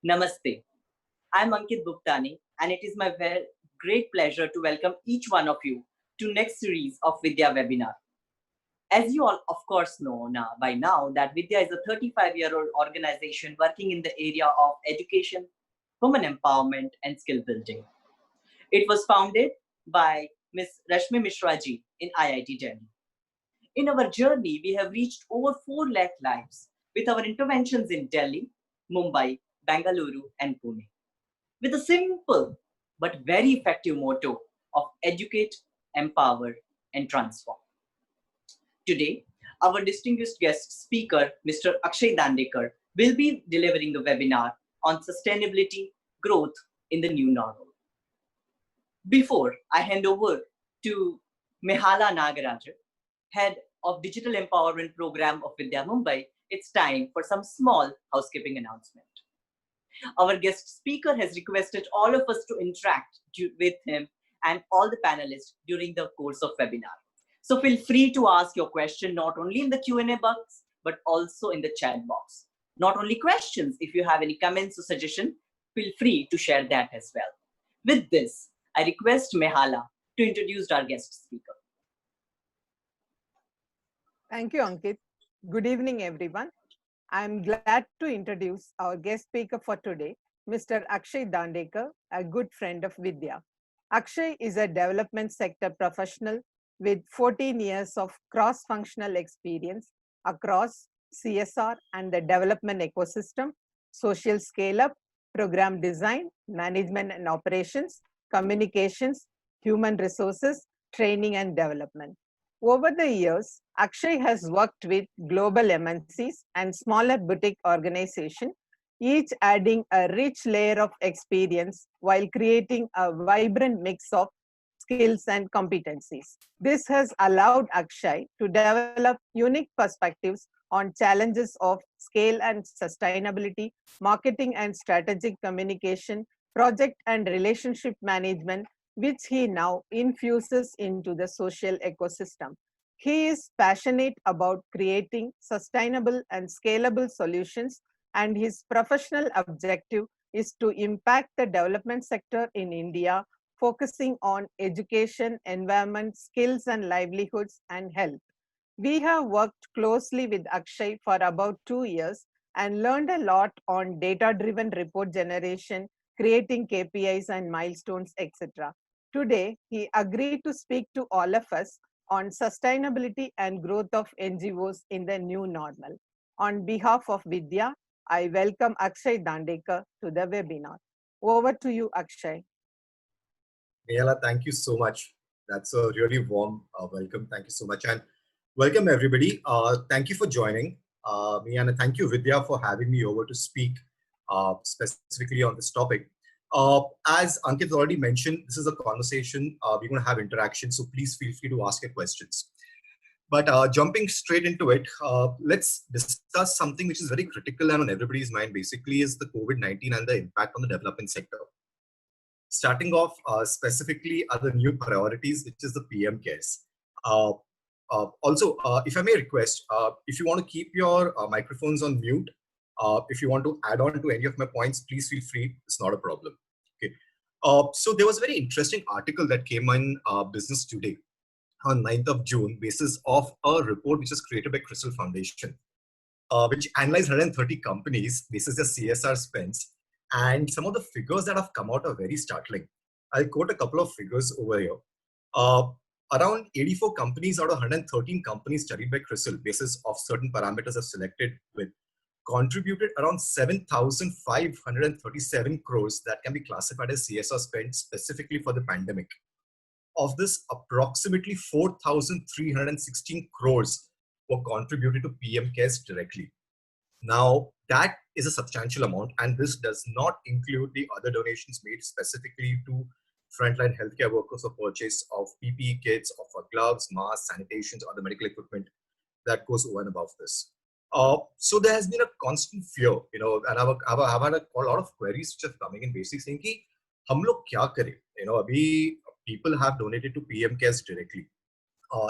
Namaste. I'm Ankit Bhuktani, and it is my very great pleasure to welcome each one of you to next series of Vidya webinar. As you all, of course, know by now that Vidya is a 35-year-old organization working in the area of education, women empowerment, and skill building. It was founded by Ms. Rashmi Mishra ji in IIT Delhi. In our journey, we have reached over 4 lakh lives with our interventions in Delhi, Mumbai, Bengaluru, and Pune, with a simple but very effective motto of educate, empower, and transform. Today, our distinguished guest speaker, Mr. Akshay Dandekar, will be delivering the webinar on sustainability growth in the new normal. Before I hand over to Mehala Nagarajan, Head of Digital Empowerment Program of Vidya Mumbai, it's time for some small housekeeping announcement. Our guest speaker has requested all of us to interact with him and all the panelists during the course of webinar. So feel free to ask your question not only in the Q&A box, but also in the chat box. Not only questions, if you have any comments or suggestions, feel free to share that as well. With this, I request Mehala to introduce our guest speaker. Thank you, Ankit. Good evening, everyone. I'm glad to introduce our guest speaker for today, Mr. Akshay Dandekar, a good friend of Vidya. Akshay is a development sector professional with 14 years of cross-functional experience across CSR and the development ecosystem, social scale-up, program design, management and operations, communications, human resources, training and development. Over the years, Akshay has worked with global MNCs and smaller boutique organizations, each adding a rich layer of experience while creating a vibrant mix of skills and competencies. This has allowed Akshay to develop unique perspectives on challenges of scale and sustainability, marketing and strategic communication, project and relationship management, which he now infuses into the social ecosystem. He is passionate about creating sustainable and scalable solutions, and his professional objective is to impact the development sector in India, focusing on education, environment, skills and livelihoods, and health. We have worked closely with Akshay for about 2 years and learned a lot on data-driven report generation, creating KPIs and milestones, etc. Today, he agreed to speak to all of us on sustainability and growth of NGOs in the new normal. On behalf of Vidya, I welcome Akshay Dandekar to the webinar. Over to you, Akshay. Mehala, thank you so much. That's a really warm welcome. Thank you so much. And welcome, everybody. Thank you for joining me. And thank you, Vidya, for having me over to speak specifically on this topic. As Ankit already mentioned, this is a conversation. We're going to have interaction, so please feel free to ask your questions. But jumping straight into it, let's discuss something which is very critical and on everybody's mind, basically, is the COVID-19 and the impact on the development sector. Starting off specifically are the new priorities, which is the PM cares. Also, if I may request, if you want to keep your microphones on mute, if you want to add on to any of my points, please feel free. It's not a problem. Okay. So there was a very interesting article that came in Business Today on 9th of June, basis of a report which is created by Crystal Foundation, which analyzed 130 companies basis their CSR spends. And some of the figures that have come out are very startling. I'll quote a couple of figures over here. Around 84 companies out of 113 companies studied by Crystal, basis of certain parameters are selected with, contributed around 7,537 crores that can be classified as CSR spend specifically for the pandemic. Of this, approximately 4,316 crores were contributed to PM Cares directly. Now, that is a substantial amount, and this does not include the other donations made specifically to frontline healthcare workers for purchase of PPE kits, of gloves, masks, sanitations, other medical equipment that goes over and above this. So there has been a constant fear, and I've had a lot of queries which are coming in, basically saying, "Ki, hum log kya kare?" Abhi people have donated to PM Cares directly.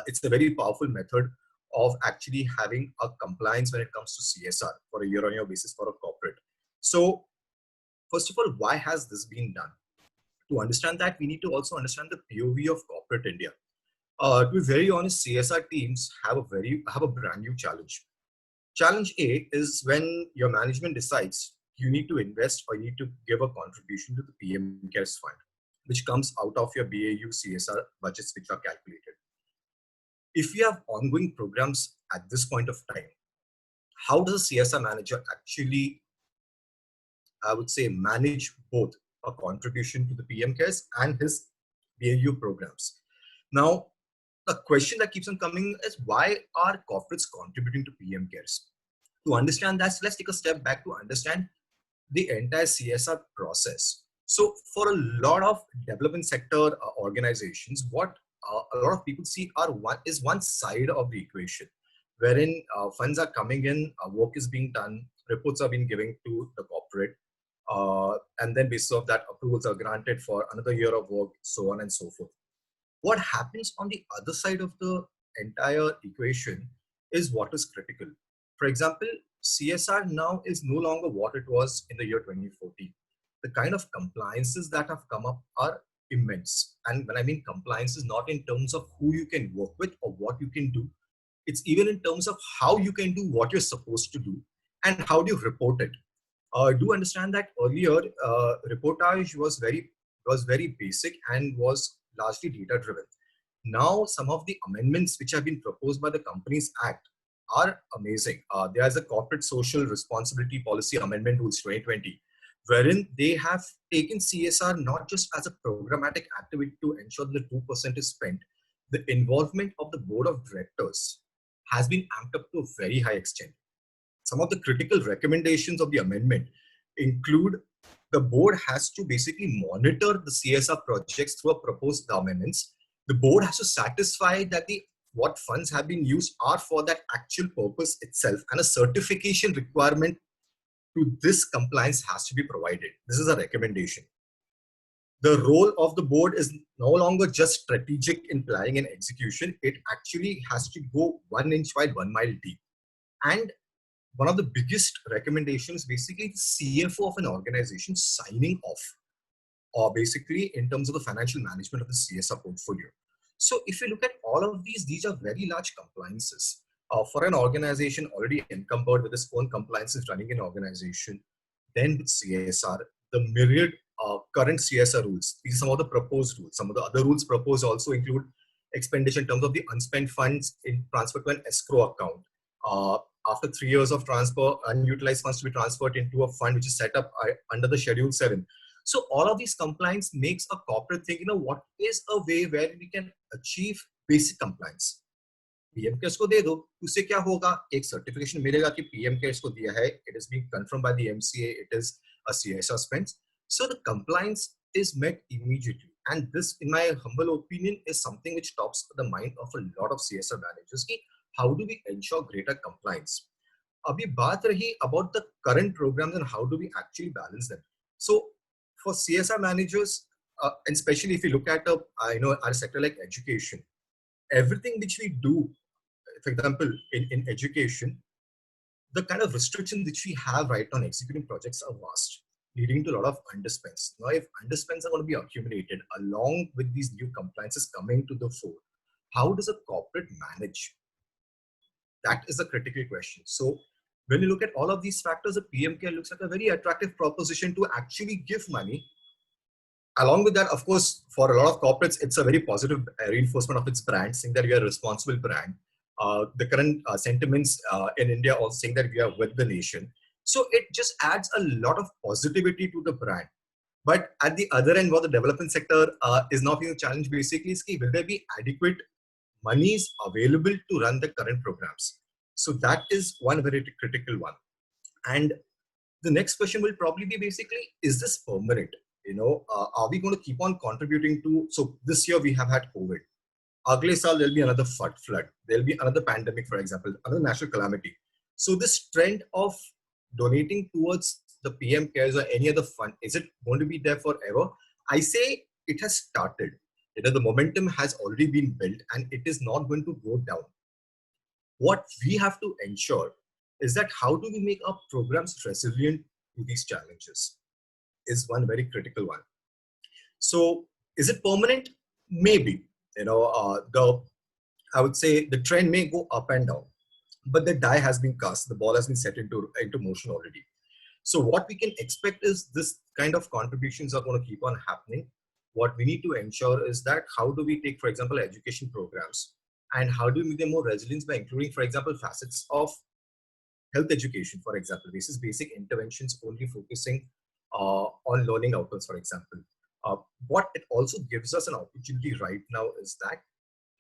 It's a very powerful method of actually having a compliance when it comes to CSR for a year-on-year basis for a corporate. So First of all, why has this been done? To understand that, we need to also understand the POV of corporate India. To be very honest, CSR teams have a brand new challenge. Challenge A is when your management decides you need to invest or you need to give a contribution to the PM Cares Fund, which comes out of your BAU CSR budgets which are calculated. If you have ongoing programs at this point of time, how does a CSR manager actually, I would say, manage both a contribution to the PM Cares and his BAU programs? Now, the question that keeps on coming is, why are corporates contributing to PM Cares? To understand that, let's take a step back to understand the entire CSR process. So for a lot of development sector organizations, what a lot of people see is one side of the equation, wherein funds are coming in, work is being done, reports are being given to the corporate, and then based off that, approvals are granted for another year of work, so on and so forth. What happens on the other side of the entire equation is what is critical. For example, CSR now is no longer what it was in the year 2014. The kind of compliances that have come up are immense. And when I mean compliances, not in terms of who you can work with or what you can do, it's even in terms of how you can do what you're supposed to do and how do you report it. Do understand that earlier reportage was very basic and was largely data driven. Now, some of the amendments which have been proposed by the Companies Act are amazing. There's a corporate social responsibility policy amendment rules 2020, wherein they have taken CSR not just as a programmatic activity to ensure that the 2% is spent. The involvement of the board of directors has been amped up to a very high extent. Some of the critical recommendations of the amendment include the board has to basically monitor the CSR projects through a proposed amendments. The board has to satisfy that what funds have been used are for that actual purpose itself, and a certification requirement to this compliance has to be provided. This is a recommendation. The role of the board is no longer just strategic in planning and execution. It actually has to go 1 inch wide, 1 mile deep. And one of the biggest recommendations, basically the CFO of an organization signing off, or basically in terms of the financial management of the CSR portfolio. So if you look at all of these are very large compliances. For an organization already encumbered with its own compliances running an organization, then with CSR, the myriad current CSR rules, these are some of the proposed rules. Some of the other rules proposed also include expenditure in terms of the unspent funds in transfer to an escrow account. After 3 years of transfer, unutilized funds to be transferred into a fund which is set up under the Schedule 7. So all of these compliance makes a corporate think, what is a way where we can achieve basic compliance? PM Cares को दे दो, उससे क्या होगा? एक certification मिलेगा कि PM Cares को दिया है. It is being confirmed by the MCA. It is a CSR spend. So the compliance is met immediately. And this, in my humble opinion, is something which tops the mind of a lot of CSR managers. Ki how do we ensure greater compliance? Abhi baat rahi about the current programs and how do we actually balance them. So for CSR managers, and especially if you look at our sector like education, everything which we do, for example, in education, the kind of restrictions which we have right now on executing projects are vast, leading to a lot of underspends. Now, if underspends are going to be accumulated along with these new compliances coming to the fore, how does a corporate manage? That is a critical question. So when you look at all of these factors, the PM Care looks like a very attractive proposition to actually give money. Along with that, of course, for a lot of corporates, it's a very positive reinforcement of its brand, saying that we are a responsible brand. The current sentiments in India also saying that we are with the nation. So it just adds a lot of positivity to the brand. But at the other end, what the development sector is now being challenged basically is, will there be adequate monies available to run the current programs? So that is one very critical one. And the next question will probably be basically, is this permanent? Are we going to keep on contributing to, so this year we have had COVID. Agle saal, there'll be another flood. There'll be another pandemic, for example, another natural calamity. So this trend of donating towards the PM Cares or any other fund, is it going to be there forever? I say it has started. The momentum has already been built and it is not going to go down. What we have to ensure is that how do we make our programs resilient to these challenges? is one very critical one. So is it permanent? Maybe. I would say the trend may go up and down, but the die has been cast, the ball has been set into motion already. So what we can expect is this kind of contributions are going to keep on happening. What we need to ensure is that how do we take, for example, education programs, and how do we make them more resilient by including, for example, facets of health education, for example. This is basic interventions only focusing on learning outcomes, for example. What it also gives us an opportunity right now is that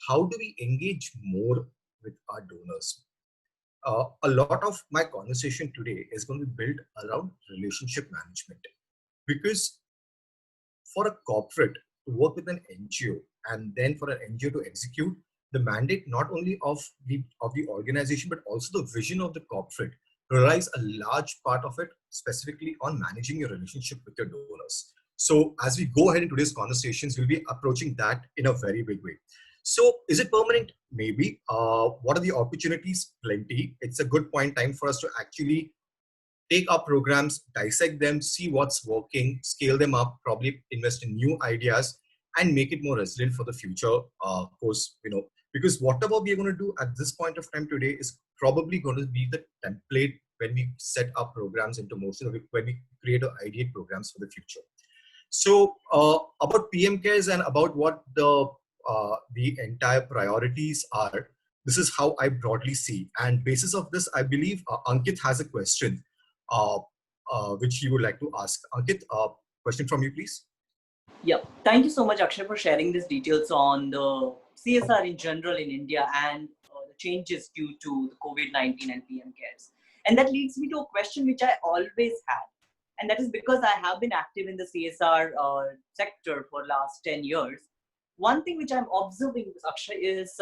how do we engage more with our donors? A lot of my conversation today is going to be built around relationship management, because for a corporate to work with an NGO and then for an NGO to execute the mandate not only of the organization but also the vision of the corporate relies a large part of it specifically on managing your relationship with your donors. So as we go ahead in today's conversations, we'll be approaching that in a very big way. So is it permanent? Maybe. What are the opportunities? Plenty. It's a good point time for us to actually take our programs, dissect them, see what's working, scale them up, probably invest in new ideas, and make it more resilient for the future course, because whatever we are going to do at this point of time today is probably going to be the template when we set our programs into motion, when we create or ideate programs for the future. So about PM cares and about what the entire priorities are, this is how I broadly see. And basis of this, I believe Ankit has a question which he would like to ask. Ankit, question from you, please. Yeah, thank you so much, Akshay, for sharing these details on the CSR in general in India and the changes due to the COVID-19 and PM cares. And that leads me to a question which I always had. And that is because I have been active in the CSR sector for last 10 years. One thing which I'm observing, Akshay, is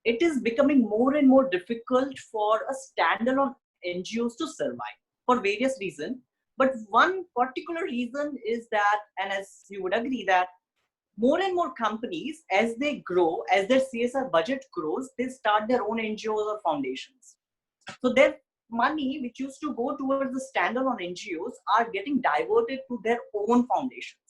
it is becoming more and more difficult for a standalone NGOs to survive for various reasons. But one particular reason is that, and as you would agree, that more and more companies, as they grow, as their CSR budget grows, they start their own NGOs or foundations. So their money, which used to go towards the standalone NGOs, are getting diverted to their own foundations.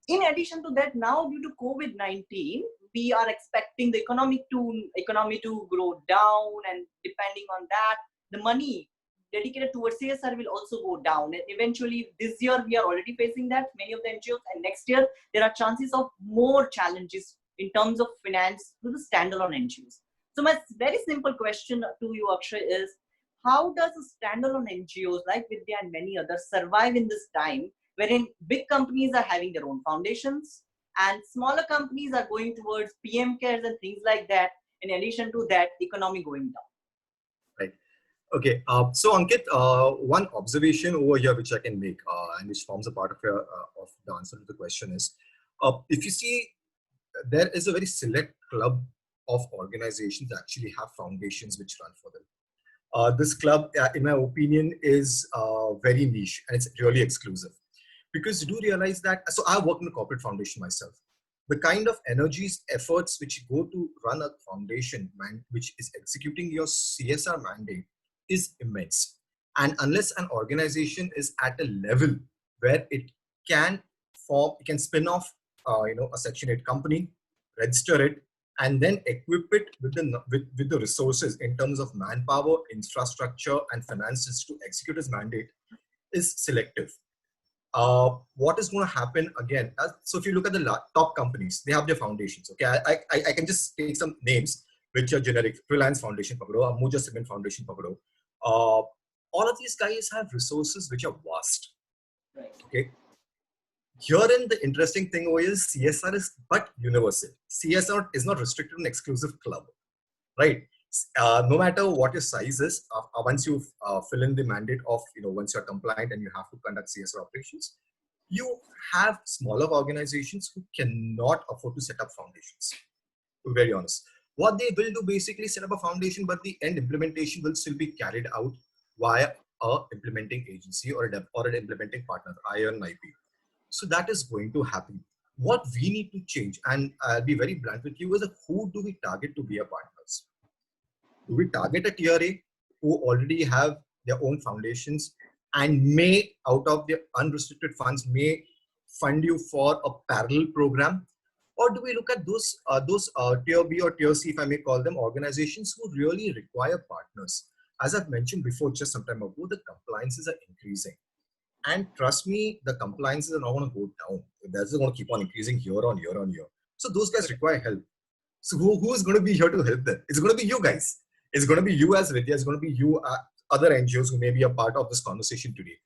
In addition to that, now due to COVID-19, we are expecting the economy to grow down, and depending on that, the money dedicated towards CSR will also go down. And eventually, this year we are already facing that, many of the NGOs, and next year there are chances of more challenges in terms of finance to the standalone NGOs. So my very simple question to you, Akshay, is how does a standalone NGOs like Vidya and many others survive in this time wherein big companies are having their own foundations and smaller companies are going towards PM cares and things like that, in addition to that, economy going down? Right. Okay. So Ankit, one observation over here which I can make and which forms a part of the answer to the question is, if you see, there is a very select club of organizations that actually have foundations which run for them. This club, in my opinion, is very niche and it's really exclusive. Because you do realize that, so I work in a corporate foundation myself. The kind of energies, efforts which go to run a foundation which is executing your CSR mandate is immense. And unless an organization is at a level where it can spin off, a Section 8 company, register it, and then equip it with the resources in terms of manpower, infrastructure, and finances to execute its mandate, is selective. What is going to happen again? So if you look at the top companies, they have their foundations. Okay, I can just take some names which are generic. Reliance Foundation, Pakado, Ambuja Cement Foundation, Pakado. All of these guys have resources which are vast. Right. Okay. Herein, the interesting thing is CSR is but universal. CSR is not restricted to an exclusive club, right? No matter what your size is, once you fill in the mandate of, once you're compliant and you have to conduct CSR operations, you have smaller organizations who cannot afford to set up foundations. To be very honest, what they will do basically set up a foundation, but the end implementation will still be carried out via a implementing agency or an implementing partner, IR and IP. So that is going to happen. What we need to change, and I'll be very blunt with you, is who do we target to be our partners? Do we target a tier A who already have their own foundations and may, out of their unrestricted funds, may fund you for a parallel program? Or do we look at those tier B or tier C, if I may call them, organizations who really require partners? As I've mentioned before, just some time ago, the compliances are increasing. And trust me, the compliances are not going to go down. They're just going to keep on increasing year on year on year. So those guys require help. So who is going to be here to help them? It's going to be you guys. It's going to be you as Vidya. It's going to be you, other NGOs who may be a part of this conversation today.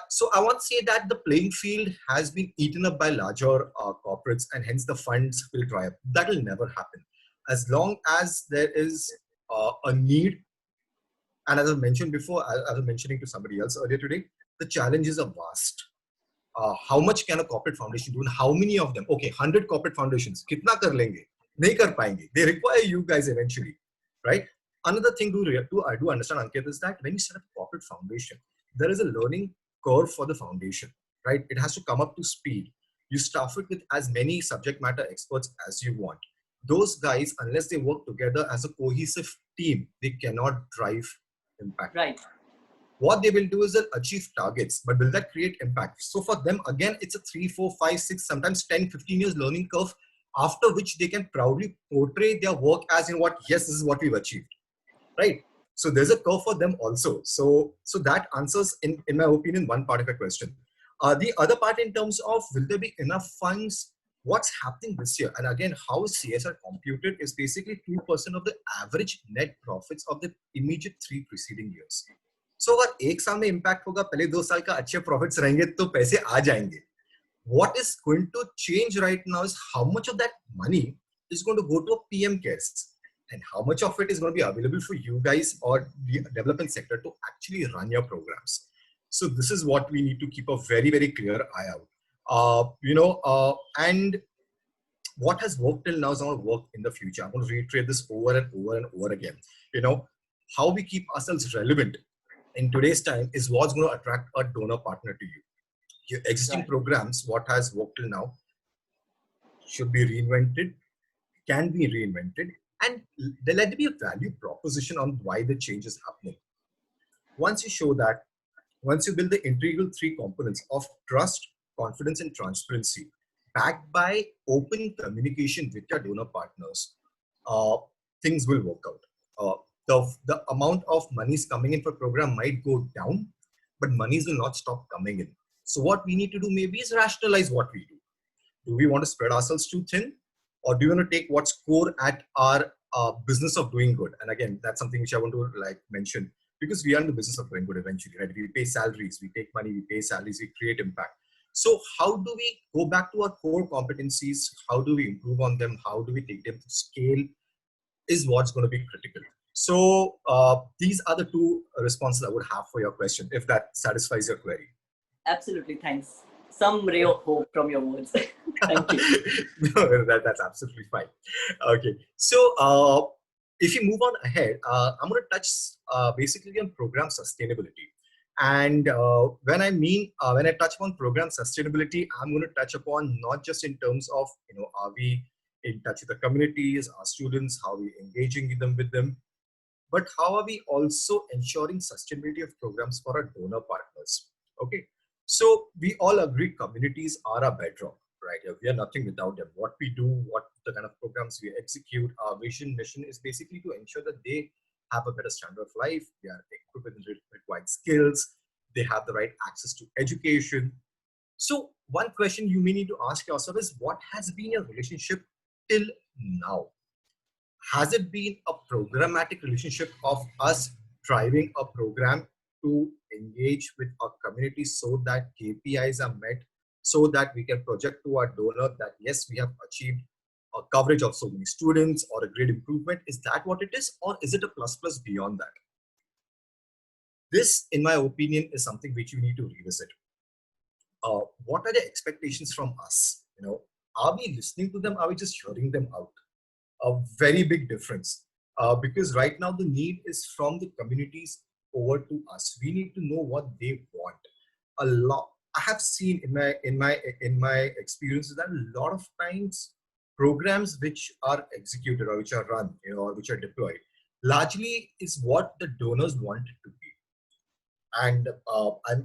So I want to say that the playing field has been eaten up by larger corporates, and hence the funds will dry up. That will never happen. As long as there is a need, and as I mentioned before, I was mentioning to somebody else earlier today, the challenges are vast. How much can a corporate foundation do, and how many of them? Okay, 100 corporate foundations, kitna kar lenge? Nahi kar payenge. They require you guys eventually, right? Another thing I do understand, Ankit, is that when you set up a corporate foundation, there is a learning curve for the foundation, right? It has to come up to speed. You staff it with as many subject matter experts as you want. Those guys, unless they work together as a cohesive team, they cannot drive impact. Right. What they will do is they'll achieve targets, but will that create impact? So for them, again, it's a 3, 4, 5, 6, sometimes 10, 15 years learning curve, after which they can proudly portray their work as in what, yes, this is what we've achieved, right? So there's a curve for them also. So that answers, in my opinion, one part of your question. The other part in terms of, will there be enough funds? What's happening this year? And again, how is CSR computed is basically 2% of the average net profits of the immediate 3 preceding years. So अगर एक साल में impact होगा, पहले 2 साल का अच्छे profits रहेंगे तो पैसे आ जाएंगे. What is going to change right now is how much of that money is going to go to a PM cares, and how much of it is going to be available for you guys or the development sector to actually run your programs. So this is what we need to keep a very, very clear eye out. And what has worked till now is going to work in the future. I'm going to reiterate this over and over and over again. How we keep ourselves relevant in today's time is what's going to attract a donor partner to you. Your existing programs, what has worked till now, should be reinvented, can be reinvented, and let there be a value proposition on why the change is happening. Once you show that, once you build the integral 3 components of trust, confidence, and transparency, backed by open communication with your donor partners, things will work out. The amount of monies coming in for program might go down, but monies will not stop coming in. So what we need to do maybe is rationalize what we do. Do we want to spread ourselves too thin, or do we want to take what's core at our business of doing good? And again, that's something which I want to mention, because we are in the business of doing good eventually, right? We pay salaries, we take money, we pay salaries, we create impact. So how do we go back to our core competencies? How do we improve on them? How do we take them to scale is what's going to be critical. So these are the 2 responses I would have for your question, if that satisfies your query. Absolutely, thanks. Some ray of hope from your words. Thank you. No, that's absolutely fine. Okay, so if you move on ahead, I'm going to touch basically on program sustainability. And when I touch upon program sustainability, I'm going to touch upon not just in terms of, are we in touch with the communities, our students, how are we engaging with them, but how are we also ensuring sustainability of programs for our donor partners? Okay, so we all agree communities are our bedrock, right? We are nothing without them. What we do, what the kind of programs we execute, our mission is basically to ensure that they have a better standard of life, they are equipped with the required skills, they have the right access to education. So one question you may need to ask yourself is, what has been your relationship till now? Has it been a programmatic relationship of us driving a program to engage with our community so that KPIs are met, so that we can project to our donor that yes, we have achieved a coverage of so many students or a grade improvement? Is that what it is, or is it a plus beyond that? This, in my opinion, is something which you need to revisit. What are the expectations from us? Are we listening to them? Are we just hearing them out? A very big difference, because right now the need is from the communities over to us. We need to know what they want. A lot I have seen in my experiences that a lot of times programs which are executed or which are run, or which are deployed, largely is what the donors want it to be. And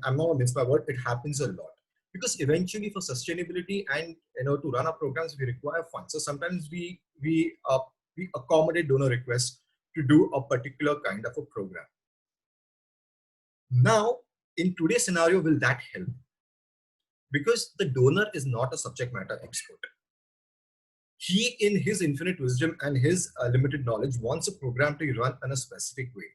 I'm not going to mince my word, it happens a lot. Because eventually for sustainability and to run our programs, we require funds. So sometimes we accommodate donor requests to do a particular kind of a program. Now, in today's scenario, will that help? Because the donor is not a subject matter expert. He, in his infinite wisdom and his limited knowledge, wants a program to run in a specific way.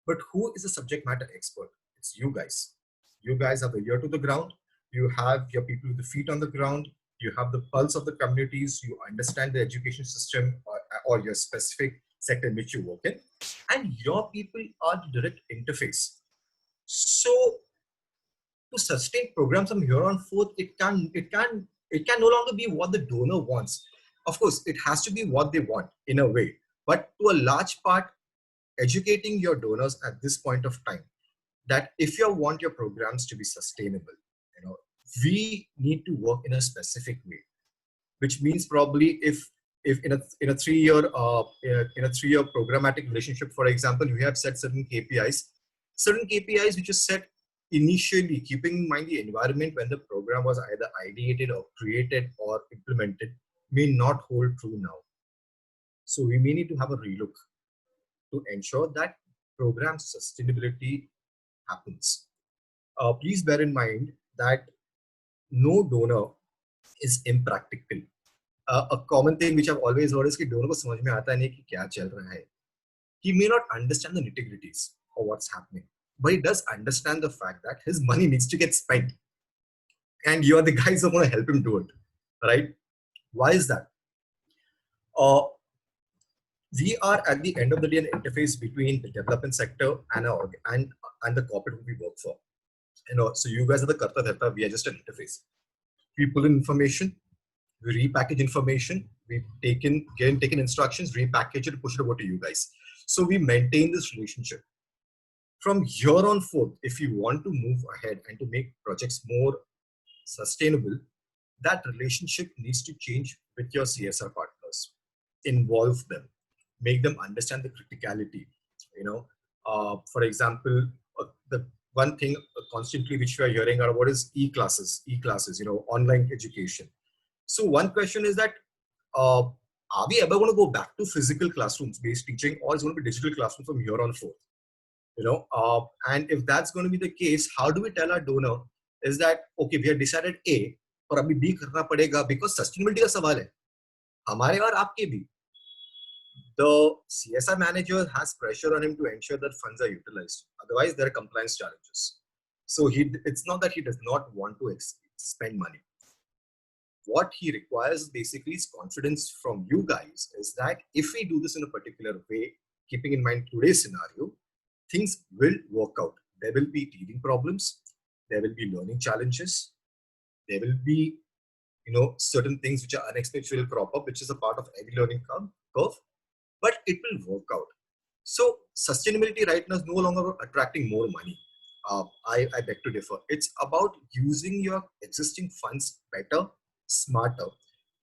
But who is a subject matter expert? It's you guys. You guys have the ear to the ground. You have your people with the feet on the ground. You have the pulse of the communities. You understand the education system or your specific sector in which you work in. And your people are the direct interface. So to sustain programs from here on forth, it can no longer be what the donor wants. Of course, it has to be what they want in a way. But to a large part, educating your donors at this point of time that if you want your programs to be sustainable, we need to work in a specific way, which means probably if in a 3-year in a 3-year programmatic relationship, for example, we have set certain KPIs which is set initially, keeping in mind the environment when the program was either ideated or created or implemented, may not hold true now. So we may need to have a relook to ensure that program sustainability happens. Please bear in mind that no donor is impractical. A common thing which I've always heard is that donor ko samajh mein aata nahi ki kya chal raha hai. He may not understand the nitty-gritties of what's happening, but he does understand the fact that his money needs to get spent, and you are the guys who are going to help him do it, right? Why is that? We are at the end of the day an interface between the development sector and the corporate who we work for. So you guys are the karta dharta, we are just an interface. We pull in information, we repackage information, we taken instructions, repackage it, push it over to you guys. So we maintain this relationship. From here on forth, if you want to move ahead and to make projects more sustainable, that relationship needs to change with your CSR partners. Involve them, make them understand the criticality. For example, the one thing constantly which we are hearing about is e-classes, online education. So one question is that, are we ever going to go back to physical classrooms based teaching, or is it going to be digital classrooms from here on forth? And if that's going to be the case, how do we tell our donor is that, okay, we have decided A, और अभी B करना पड़ेगा because sustainability का सवाल है, हमारे और आपके भी. The CSR manager has pressure on him to ensure that funds are utilized. Otherwise, there are compliance challenges. So it's not that he does not want to spend money. What he requires basically is confidence from you guys, is that if we do this in a particular way, keeping in mind today's scenario, things will work out. There will be teething problems. There will be learning challenges. There will be, certain things which are unexpected will crop up, which is a part of any learning curve, but it will work out. So sustainability right now is no longer about attracting more money. I beg to differ. It's about using your existing funds better, smarter,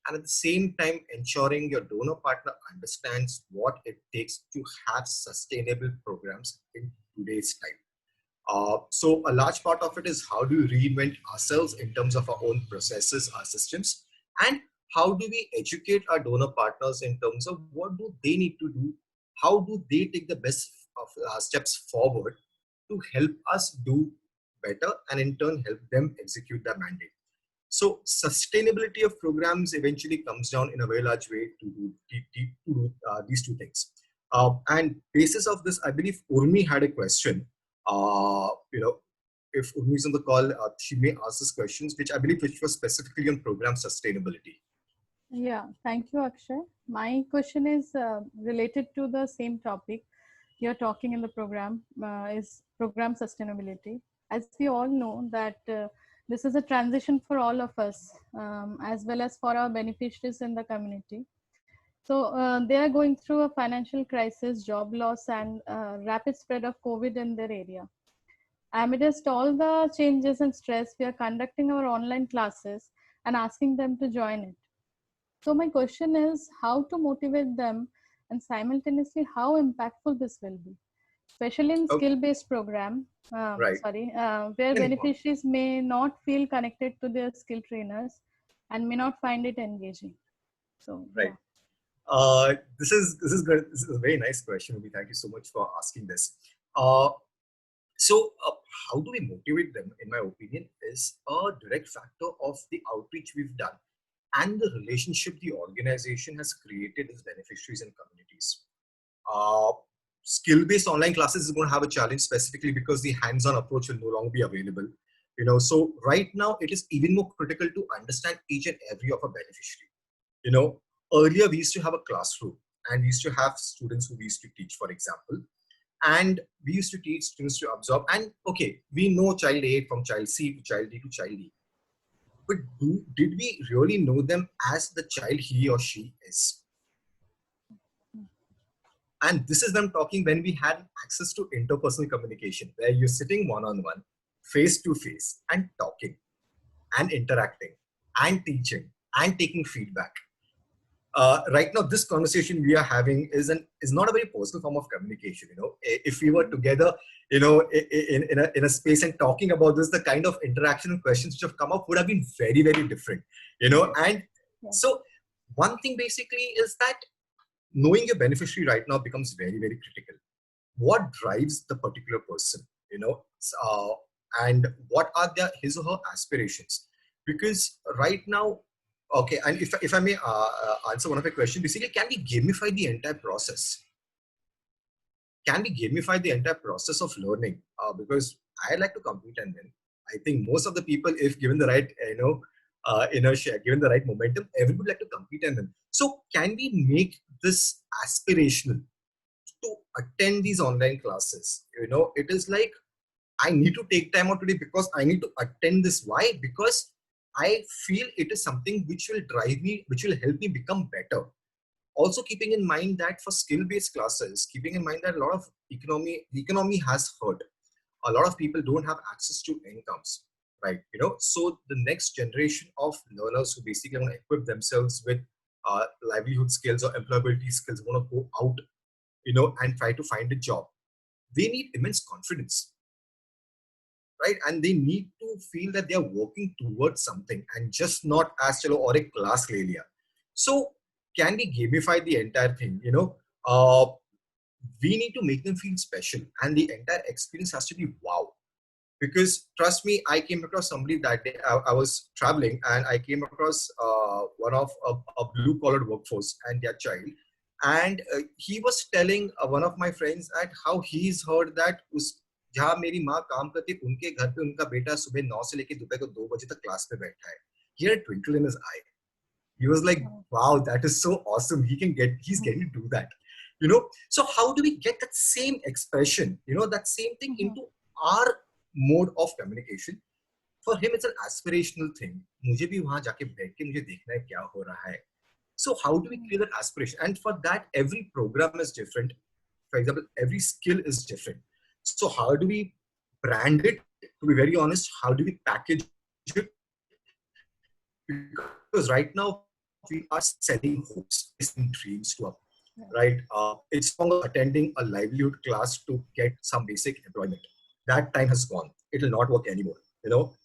and at the same time ensuring your donor partner understands what it takes to have sustainable programs in today's time. So a large part of it is how do we reinvent ourselves in terms of our own processes, our systems, and how do we educate our donor partners in terms of what do they need to do, how do they take the best of steps forward to help us do better and in turn help them execute their mandate. So sustainability of programs eventually comes down in a very large way to do these two things. And basis of this, I believe Urmi had a question. If Urmi is on the call, she may ask us questions, which I believe which was specifically on program sustainability. Yeah, thank you, Akshay. My question is related to the same topic you're talking in the program, is program sustainability. As we all know that this is a transition for all of us, as well as for our beneficiaries in the community. So they are going through a financial crisis, job loss, and rapid spread of COVID in their area. Amidst all the changes and stress, we are conducting our online classes and asking them to join it. So my question is how to motivate them and simultaneously how impactful this will be. especially in Okay. skill-based program, Right. where Any point. beneficiaries may not feel connected to their skill trainers and may not find it engaging. So Right. yeah. This is good. This is a very nice question, Ruby. Thank you so much for asking this. Uh, so, how do we motivate them? In my opinion, is a direct factor of the outreach we've done and the relationship the organization has created as beneficiaries and communities. Uh, Skill-based online classes is going to have a challenge specifically because the hands-on approach will no longer be available. So right now it is even more critical to understand each and every of a beneficiary. Earlier we used to have a classroom and we used to have students who we used to teach, for example, and we used to teach students to absorb. And okay, we know child A from child C to child D to child E, but did we really know them as the child he or she is? And this is them talking when we had access to interpersonal communication, where you're sitting one-on-one, face-to-face, and talking, and interacting, and teaching, and taking feedback. Right now, this conversation we are having is not a very personal form of communication. If we were together, in a space and talking about this, the kind of interaction and questions which have come up would have been very, very different. And so one thing basically is that knowing your beneficiary right now becomes very, very critical. What drives the particular person, and what are his or her aspirations? Because right now, okay, and if I may answer one of your questions, basically, can we gamify the entire process? Can we gamify the entire process of learning? Because I like to compete and win. I think most of the people, if given the right, inertia, given the right momentum, everyone would like to compete and win. So can we make this aspirational to attend these online classes? It is like, I need to take time out today because I need to attend this. Why? Because I feel it is something which will drive me, which will help me become better. Also keeping in mind that for skill-based classes, keeping in mind that a lot of the economy has hurt. A lot of people don't have access to incomes, right? So the next generation of learners who basically want to equip themselves with livelihood skills or employability skills, want to go out, and try to find a job. They need immense confidence, right? And they need to feel that they are working towards something and just not as chalo or a class le liya. So can we gamify the entire thing? We need to make them feel special, and the entire experience has to be wow. Because trust me, I came across somebody that day. I was traveling and I came across one of a blue collar workforce and their child. And he was telling one of my friends at how he's heard that जहाँ मेरी माँ काम करती है उनके घर पे उनका बेटा सुबह 9 से लेके दोपहर को 2 बजे तक क्लास पे बैठा है. He had a twinkle in his eye. He was like, wow, that is so awesome. He's getting to do that. So how do we get that same expression, that same thing into our mode of communication? For him, it's an aspirational thing. मुझे भी वहाँ जाके बैठ के मुझे देखना है क्या हो रहा है. So how do we create that aspiration? And for that, every program is different. For example, every skill is different. So how do we brand it? To be very honest, how do we package it? Because right now we are selling hopes and dreams to up, right? It's no longer attending a livelihood class to get some basic employment. That time has gone. It will not work anymore.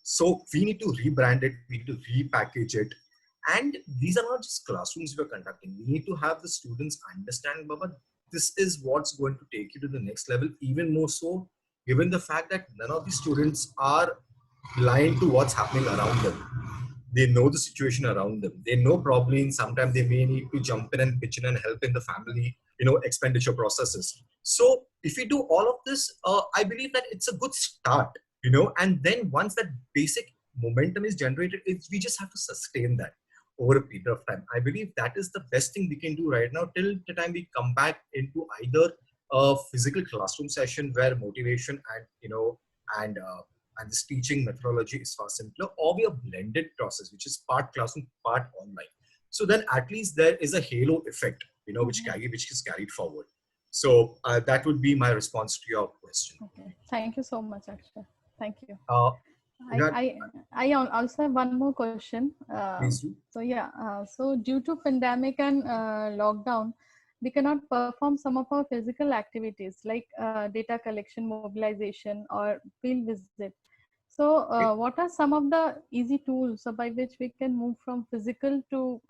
So we need to rebrand it. We need to repackage it. And these are not just classrooms we're conducting. We need to have the students understand, Baba, this is what's going to take you to the next level. Even more so, given the fact that none of the students are blind to what's happening around them. They know the situation around them. They know probably sometimes they may need to jump in and pitch in and help in the family, expenditure processes. So if we do all of this, I believe that it's a good start, and then once that basic momentum is generated, we just have to sustain that over a period of time. I believe that is the best thing we can do right now till the time we come back into either a physical classroom session where motivation and this teaching methodology is far simpler, or we a blended process, which is part classroom, part online. So then at least there is a halo effect, which is carried forward. So that would be my response to your question. Okay. Thank you so much, Akshay. Thank you. I also have one more question. Please do. So yeah, so due to pandemic and lockdown, we cannot perform some of our physical activities like data collection, mobilization, or field visit. So what are some of the easy tools by which we can move from physical to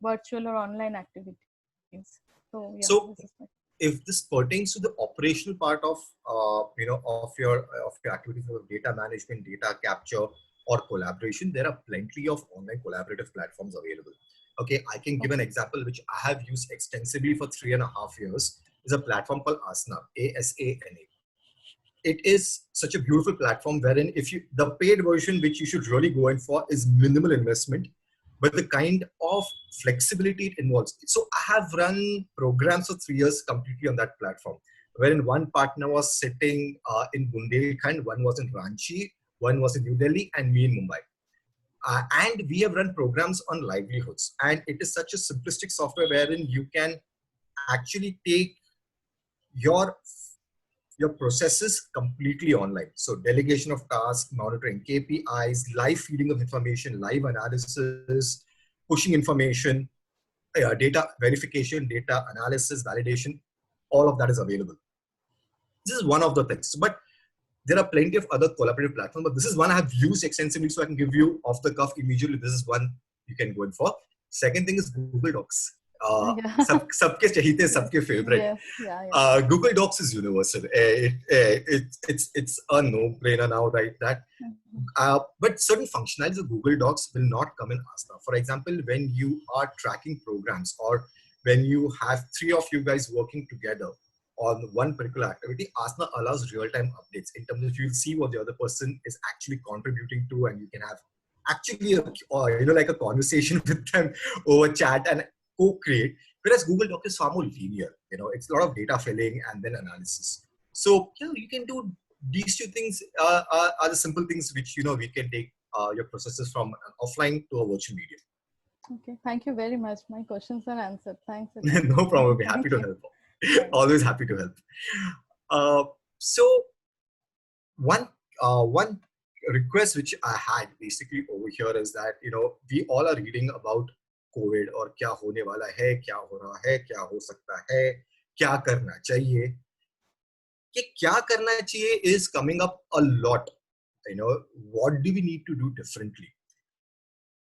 virtual or online activities? So yeah, this is So my if this pertains to the operational part of of your activities of data management, data capture, or collaboration, there are plenty of online collaborative platforms available. Okay, I can give an example which I have used extensively for 3.5 years. Is a platform called Asana, ASANA. It is such a beautiful platform wherein if you the paid version which you should really go in for is minimal investment, but the kind of flexibility it involves. So I have run programs for 3 years completely on that platform, wherein one partner was sitting in Bundelkhand, one was in Ranchi, one was in New Delhi, and me in Mumbai. And we have run programs on livelihoods. And it is such a simplistic software wherein you can actually take your your processes completely online. So delegation of tasks, monitoring KPIs, live feeding of information, live analysis, pushing information, data verification, data analysis, validation, all of that is available. This is one of the things. But there are plenty of other collaborative platforms, but this is one I have used extensively, so I can give you off the cuff immediately. This is one you can go in for. Second thing is Google Docs. yeah. सबके चाहिए सबके favorite. Yes, yeah. Google Docs is universal. It's a no-brainer now, right? That, but certain functionalities of Google Docs will not come in Asana. For example, when you are tracking programs or when you have three of you guys working together on one particular activity, Asana allows real-time updates in terms of you'll see what the other person is actually contributing to, and you can have actually like a conversation with them over chat and co-create. Whereas Google Doc is far more linear. It's a lot of data filling and then analysis. So you can do these two things are the simple things which we can take your processes from an offline to a virtual medium. Okay, thank you very much. My questions are answered. Thanks again. No problem. We're happy to help. Always happy to help. So one request which I had basically over here is that we all are reading about COVID और क्या होने वाला है, क्या हो रहा है, क्या हो सकता है, क्या करना चाहिए. कि क्या करना चाहिए is coming up a lot. What do we need to do differently?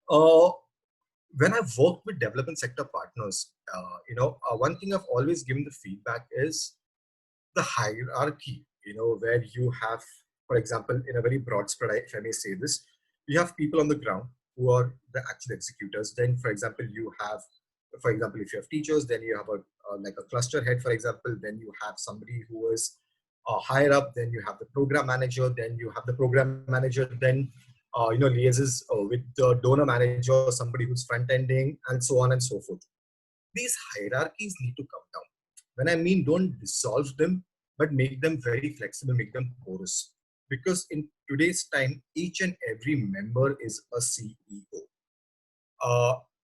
When I've worked with development sector partners, one thing I've always given the feedback is the hierarchy, where you have, for example, in a very broad spread, if I may say this, you have people on the ground who are the actual executors. Then, for example, if you have teachers, then you have like a cluster head, for example. Then you have somebody who is higher up. Then you have the program manager. Then you have the program manager. Then liaises with the donor manager, somebody who's front ending, and so on and so forth. These hierarchies need to come down. When I mean, don't dissolve them, but make them very flexible, make them porous. Because in today's time, each and every member is a CEO.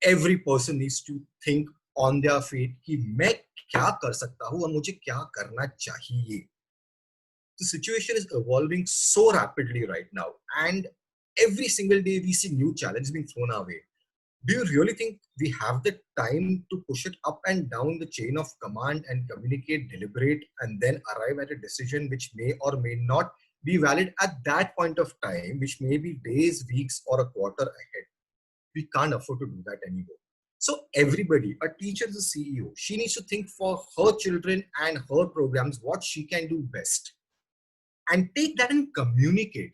Every person needs to think on their feet कि मैं क्या कर सकता हूँ और मुझे क्या करना चाहिए. The situation is evolving so rapidly right now, and every single day we see new challenges being thrown our way. Do you really think we have the time to push it up and down the chain of command and communicate, deliberate, and then arrive at a decision which may or may not be valid at that point of time, which may be days, weeks, or a quarter ahead? We can't afford to do that anymore. So everybody, a teacher is a CEO. She needs to think for her children and her programs what she can do best, and take that and communicate.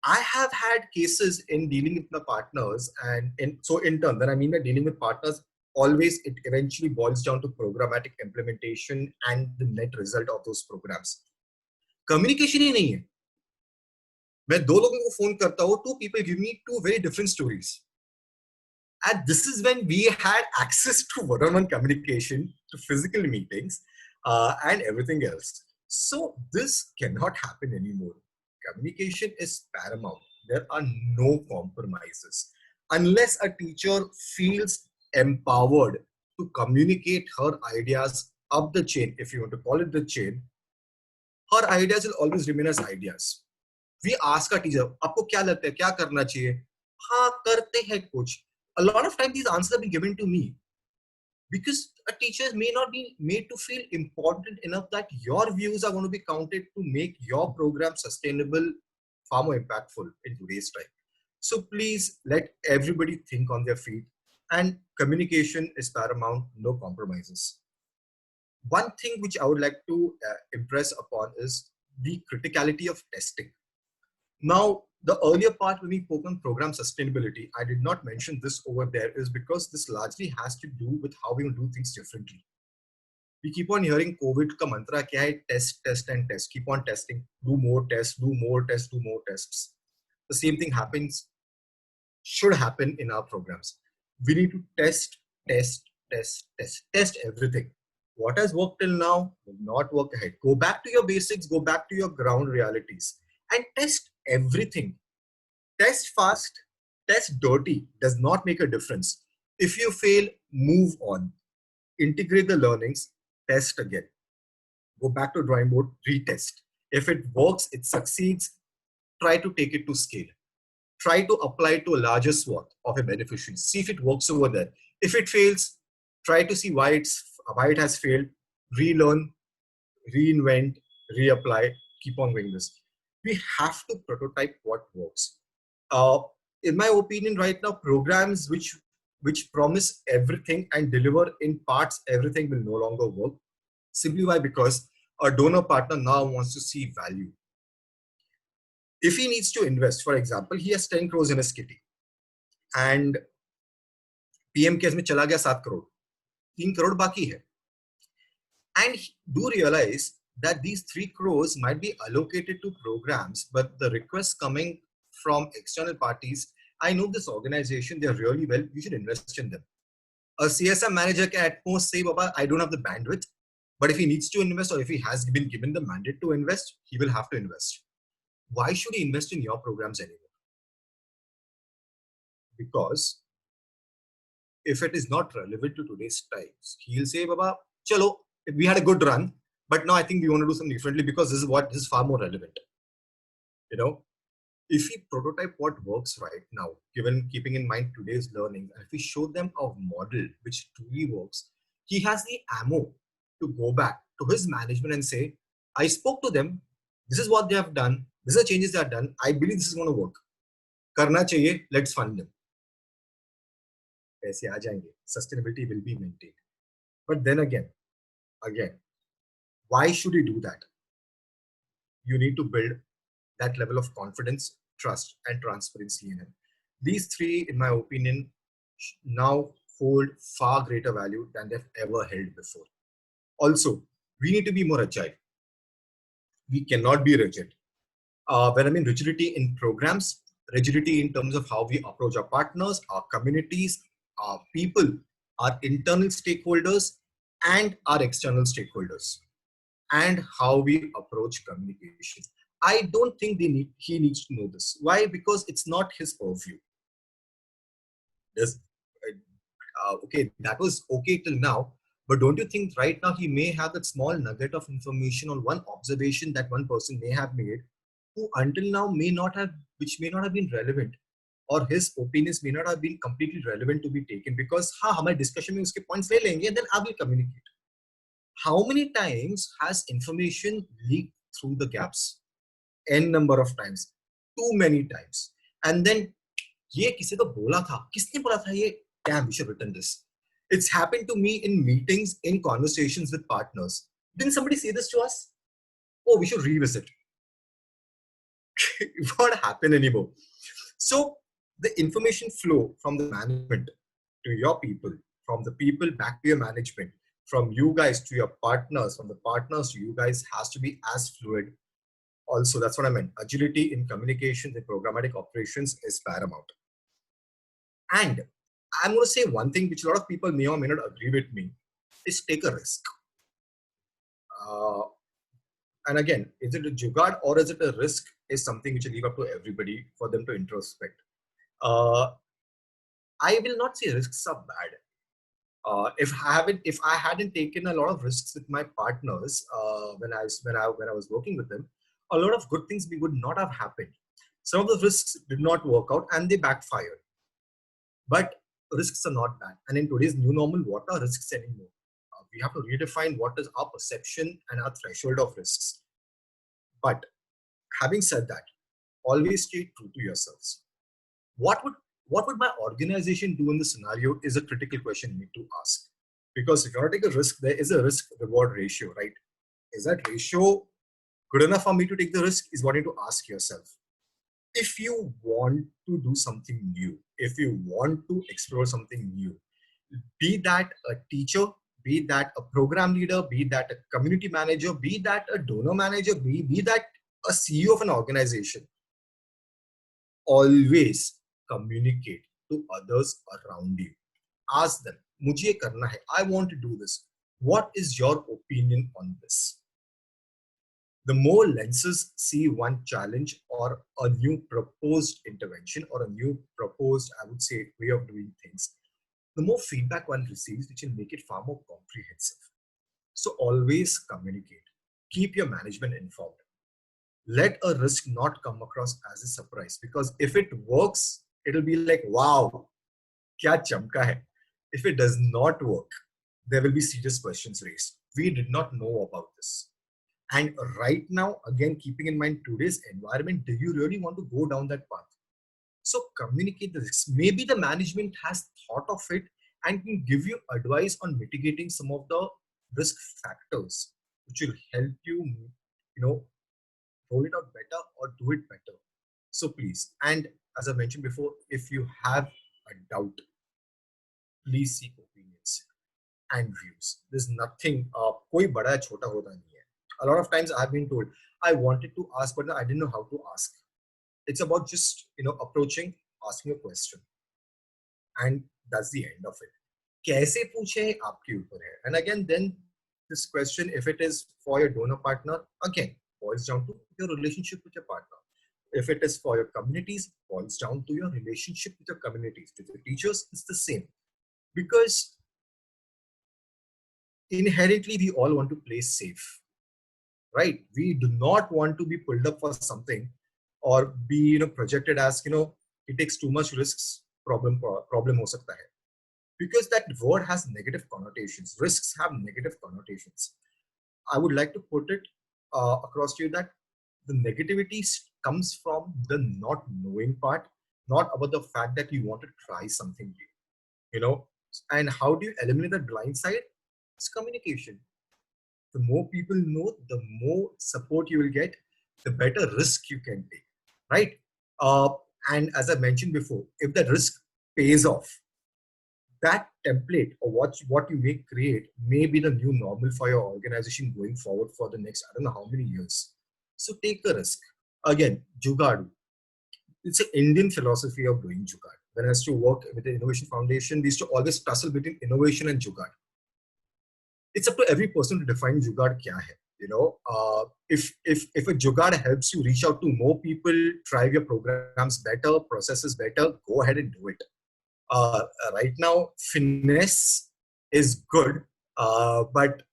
I have had cases in dealing with my partners, and in turn, when I mean by dealing with partners, always it eventually boils down to programmatic implementation and the net result of those programs. Communication ही नहीं है. मैं दो लोगों को phone करता हूँ, two people give me two very different stories. And this is when we had access to one-on-one communication, to physical meetings, and everything else. So this cannot happen anymore. Communication is paramount. There are no compromises. Unless a teacher feels empowered to communicate her ideas up the chain, if you want to call it the chain, her ideas will always remain as ideas. We ask our teacher, "Aapko kya lagta hai? Kya karna chahiye?" "Haan, karte hai kuch." A lot of times these answers have been given to me. Because a teacher may not be made to feel important enough that your views are going to be counted to make your program sustainable, far more impactful in today's time. So please let everybody think on their feet, and communication is paramount, no compromises. One thing which I would like to impress upon is the criticality of testing. Now, the earlier part when we spoke on program sustainability, I did not mention this over there is because this largely has to do with how we will do things differently. We keep on hearing COVID ka mantra kya hai, test, test and test. Keep on testing, do more tests, do more tests, do more tests. The same thing should happen in our programs. We need to test, test everything. What has worked till now will not work ahead. Go back to your basics, go back to your ground realities and test everything. Test fast, test dirty does not make a difference. If you fail, move on. Integrate the learnings, test again. Go back to drawing board, retest. If it works, it succeeds, try to take it to scale. Try to apply it to a larger swath of a beneficiary. See if it works over there. If it fails, try to see why it has failed. Relearn, reinvent, reapply, keep on doing this. We have to prototype what works. In my opinion, right now, programs which promise everything and deliver in parts everything will no longer work. Simply why? Because a donor partner now wants to see value. If he needs to invest, for example, he has 10 crores in his kitty and PM case में चला गया 7 crore, 3 crore बाकी है. And do realize that these 3 crores might be allocated to programs, but the requests coming from external parties, I know this organization, they're really well, you should invest in them. A CSM manager can at most say, Baba, I don't have the bandwidth, but if he needs to invest or if he has been given the mandate to invest, he will have to invest. Why should he invest in your programs anymore? Because if it is not relevant to today's times, he'll say, Baba, chalo, we had a good run, but now I think we want to do something differently because this is far more relevant. You know, if we prototype what works right now, keeping in mind today's learning, and if we show them a model which truly works, he has the ammo to go back to his management and say, I spoke to them, this is what they have done, these are changes they have done, I believe this is going to work. Karna chahiye, let's fund them. Aise aa jayenge, sustainability will be maintained. But then again, why should you do that? You need to build that level of confidence, trust, and transparency in him. These three, in my opinion, now hold far greater value than they've ever held before. Also, we need to be more agile. We cannot be rigid. When I mean rigidity in programs, rigidity in terms of how we approach our partners, our communities, our people, our internal stakeholders, and our external stakeholders, and how we approach communication. I don't think he needs to know this. Why? Because it's not his purview. Okay, that was okay till now, but don't you think right now he may have that small nugget of information or one observation that one person may have made, who until now may not have been relevant, or his opinions may not have been completely relevant to be taken because हमारे discussion में उसके points ले लेंगे and then I will communicate. How many times has information leaked through the gaps? N number of times, too many times. And then ये किसी को बोला था, किसने बोला था ये? Damn, we should have written this. It's happened to me in meetings, in conversations with partners. Didn't somebody say this to us? Oh, we should revisit. It won't happen anymore. So the information flow from the management to your people, from the people back to your management, from you guys to your partners, from the partners to you guys has to be as fluid. Also, that's what I meant. Agility in communications and programmatic operations is paramount. And I'm going to say one thing which a lot of people may or may not agree with me, is take a risk. And again, is it a jugaad or is it a risk is something which I leave up to everybody for them to introspect. I will not say risks are bad. If I hadn't taken a lot of risks with my partners when I was working with them, a lot of good things would not have happened. Some of the risks did not work out and they backfired. But risks are not bad. And in today's new normal, what are risks anymore? We have to redefine what is our perception and our threshold of risks. But having said that, always stay true to yourselves. What would my organization do in this scenario is a critical question you need to ask. Because if you want to take a risk, there is a risk reward ratio, right? Is that ratio good enough for me to take the risk? Is what you need to ask yourself. If you want to do something new, if you want to explore something new, be that a teacher, be that a program leader, be that a community manager, be that a donor manager, be that a CEO of an organization, always communicate to others around you. Ask them, "Mujhe ye karna hai. I want to do this. What is your opinion on this?" The more lenses see one challenge or a new proposed intervention or a new proposed, I would say, way of doing things, the more feedback one receives, which will make it far more comprehensive. So always communicate. Keep your management informed. Let a risk not come across as a surprise, because if it works, it'll be like, wow, kya chamka hai. If it does not work, there will be serious questions raised. We did not know about this. And right now, again, keeping in mind today's environment, do you really want to go down that path? So communicate the risks. Maybe the management has thought of it and can give you advice on mitigating some of the risk factors, which will help you, roll it out better or do it better. So please, and as I mentioned before, if you have a doubt, please seek opinions and views. There's nothing, koi bada chota hota nahi hai. A lot of times I've been told, I wanted to ask, but I didn't know how to ask. It's about just, approaching, asking a question. And that's the end of it. Kaise पूछे आपके ऊपर है. And again, then this question, if it is for your donor partner, again, boils down to your relationship with your partner. If it is for your communities, boils down to your relationship with your communities. With your teachers, it's the same. Because inherently, we all want to play safe, right? We do not want to be pulled up for something or be, projected as, it takes too much risks, problem ho sakta hai. Because that word has negative connotations. Risks have negative connotations. I would like to put it across to you that the negativity comes from the not knowing part, not about the fact that you want to try something new, And how do you eliminate that blind side? It's communication. The more people know, the more support you will get, the better risk you can take, right? And as I mentioned before, if the risk pays off, that template or what you may create may be the new normal for your organization going forward for the next, I don't know how many years. So take a risk. Again, Jugaad. It's an Indian philosophy of doing Jugaad. When I used to work with the Innovation Foundation, we used to always tussle between innovation and Jugaad. It's up to every person to define Jugaad kya hai. If a Jugaad helps you reach out to more people, drive your programs better, processes better, go ahead and do it. Right now, finesse is good, but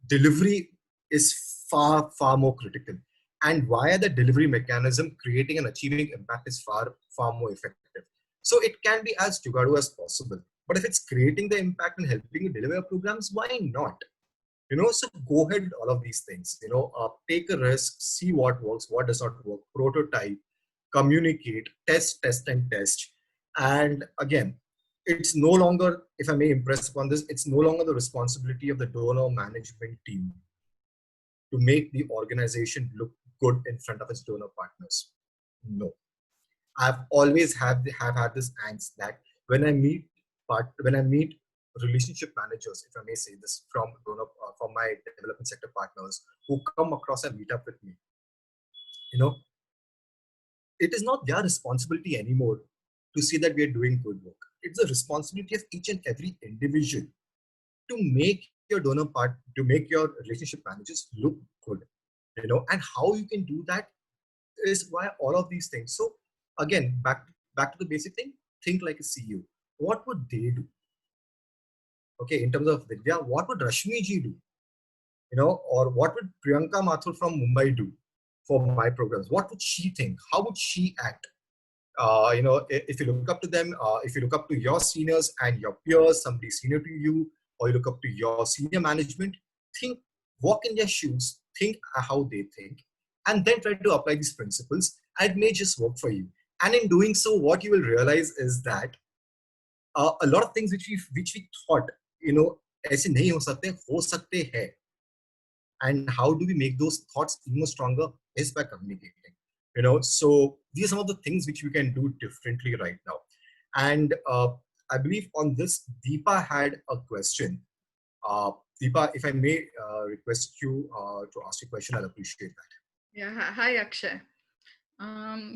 delivery is far, far more critical. And via the delivery mechanism, creating and achieving impact is far, far more effective. So it can be as Jugadu as possible. But if it's creating the impact and helping you deliver programs, why not? So go ahead with all of these things. Take a risk, see what works, what does not work, prototype, communicate, test, and test. And again, it's no longer, if I may impress upon this, it's no longer the responsibility of the donor management team to make the organization look good in front of its donor partners. No. I've always have had this angst that when I meet relationship managers, if I may say this, from my development sector partners who come across and meet up with me, it is not their responsibility anymore to see that we are doing good work. It's the responsibility of each and every individual to make your to make your relationship managers look good, and how you can do that is via all of these things. So again, back to the basic thing, think like a CEO. What would they do? Okay, in terms of Vidya, what would Rashmi ji do? Or what would Priyanka Mathur from Mumbai do for my programs? What would she think? How would she act? if you look up to them, if you look up to your seniors and your peers, somebody senior to you, or you look up to your senior management, think, walk in their shoes, think how they think, and then try to apply these principles, and it may just work for you. And in doing so, what you will realize is that a lot of things which we thought, ऐसे नहीं हो सकते हैं. And how do we make those thoughts even stronger is by communicating. So these are some of the things which we can do differently right now. And I believe on this, Deepa had a question. Deepa, if I may request you to ask a question, I'll appreciate that. Yeah, hi Akshay.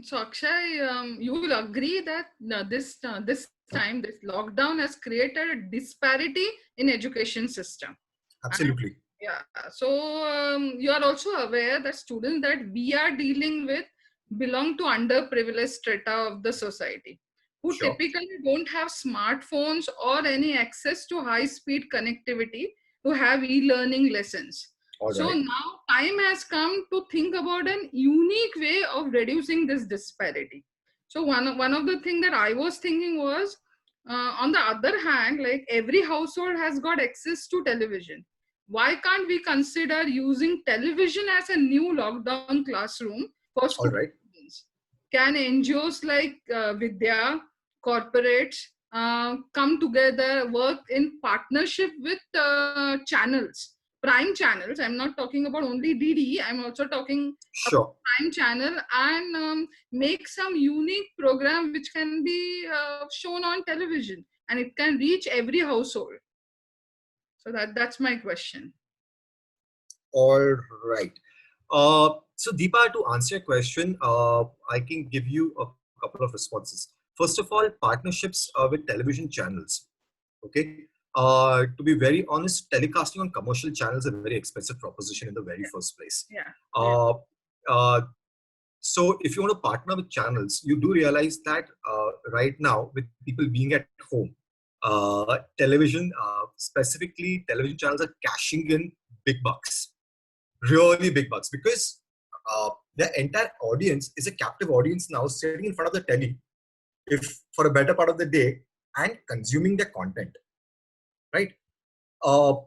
So Akshay, you will agree that this time this lockdown has created a disparity in education system. Absolutely. Yeah. So you are also aware that students that we are dealing with belong to underprivileged strata of the society, who Sure. typically don't have smartphones or any access to high-speed connectivity to have e-learning lessons. All So right. now time has come to think about an unique way of reducing this disparity. So one of the things that I was thinking was, on the other hand, like every household has got access to television. Why can't we consider using television as a new lockdown classroom for All right. students? Can NGOs like Vidya, corporates come together, work in partnership with channels, prime channels? I'm not talking about only DD, I'm also talking Sure. prime channel, and make some unique program which can be shown on television and it can reach every household. So that's my question. All right. So Deepa, to answer your question, I can give you a couple of responses. First of all, partnerships with television channels. Okay. To be very honest, telecasting on commercial channels is a very expensive proposition in the very first place. Yeah. So if you want to partner with channels, you do realize that right now, with people being at home, television, specifically television channels, are cashing in big bucks, really big bucks, because the entire audience is a captive audience now, sitting in front of the telly, if for a better part of the day, and consuming their content, right?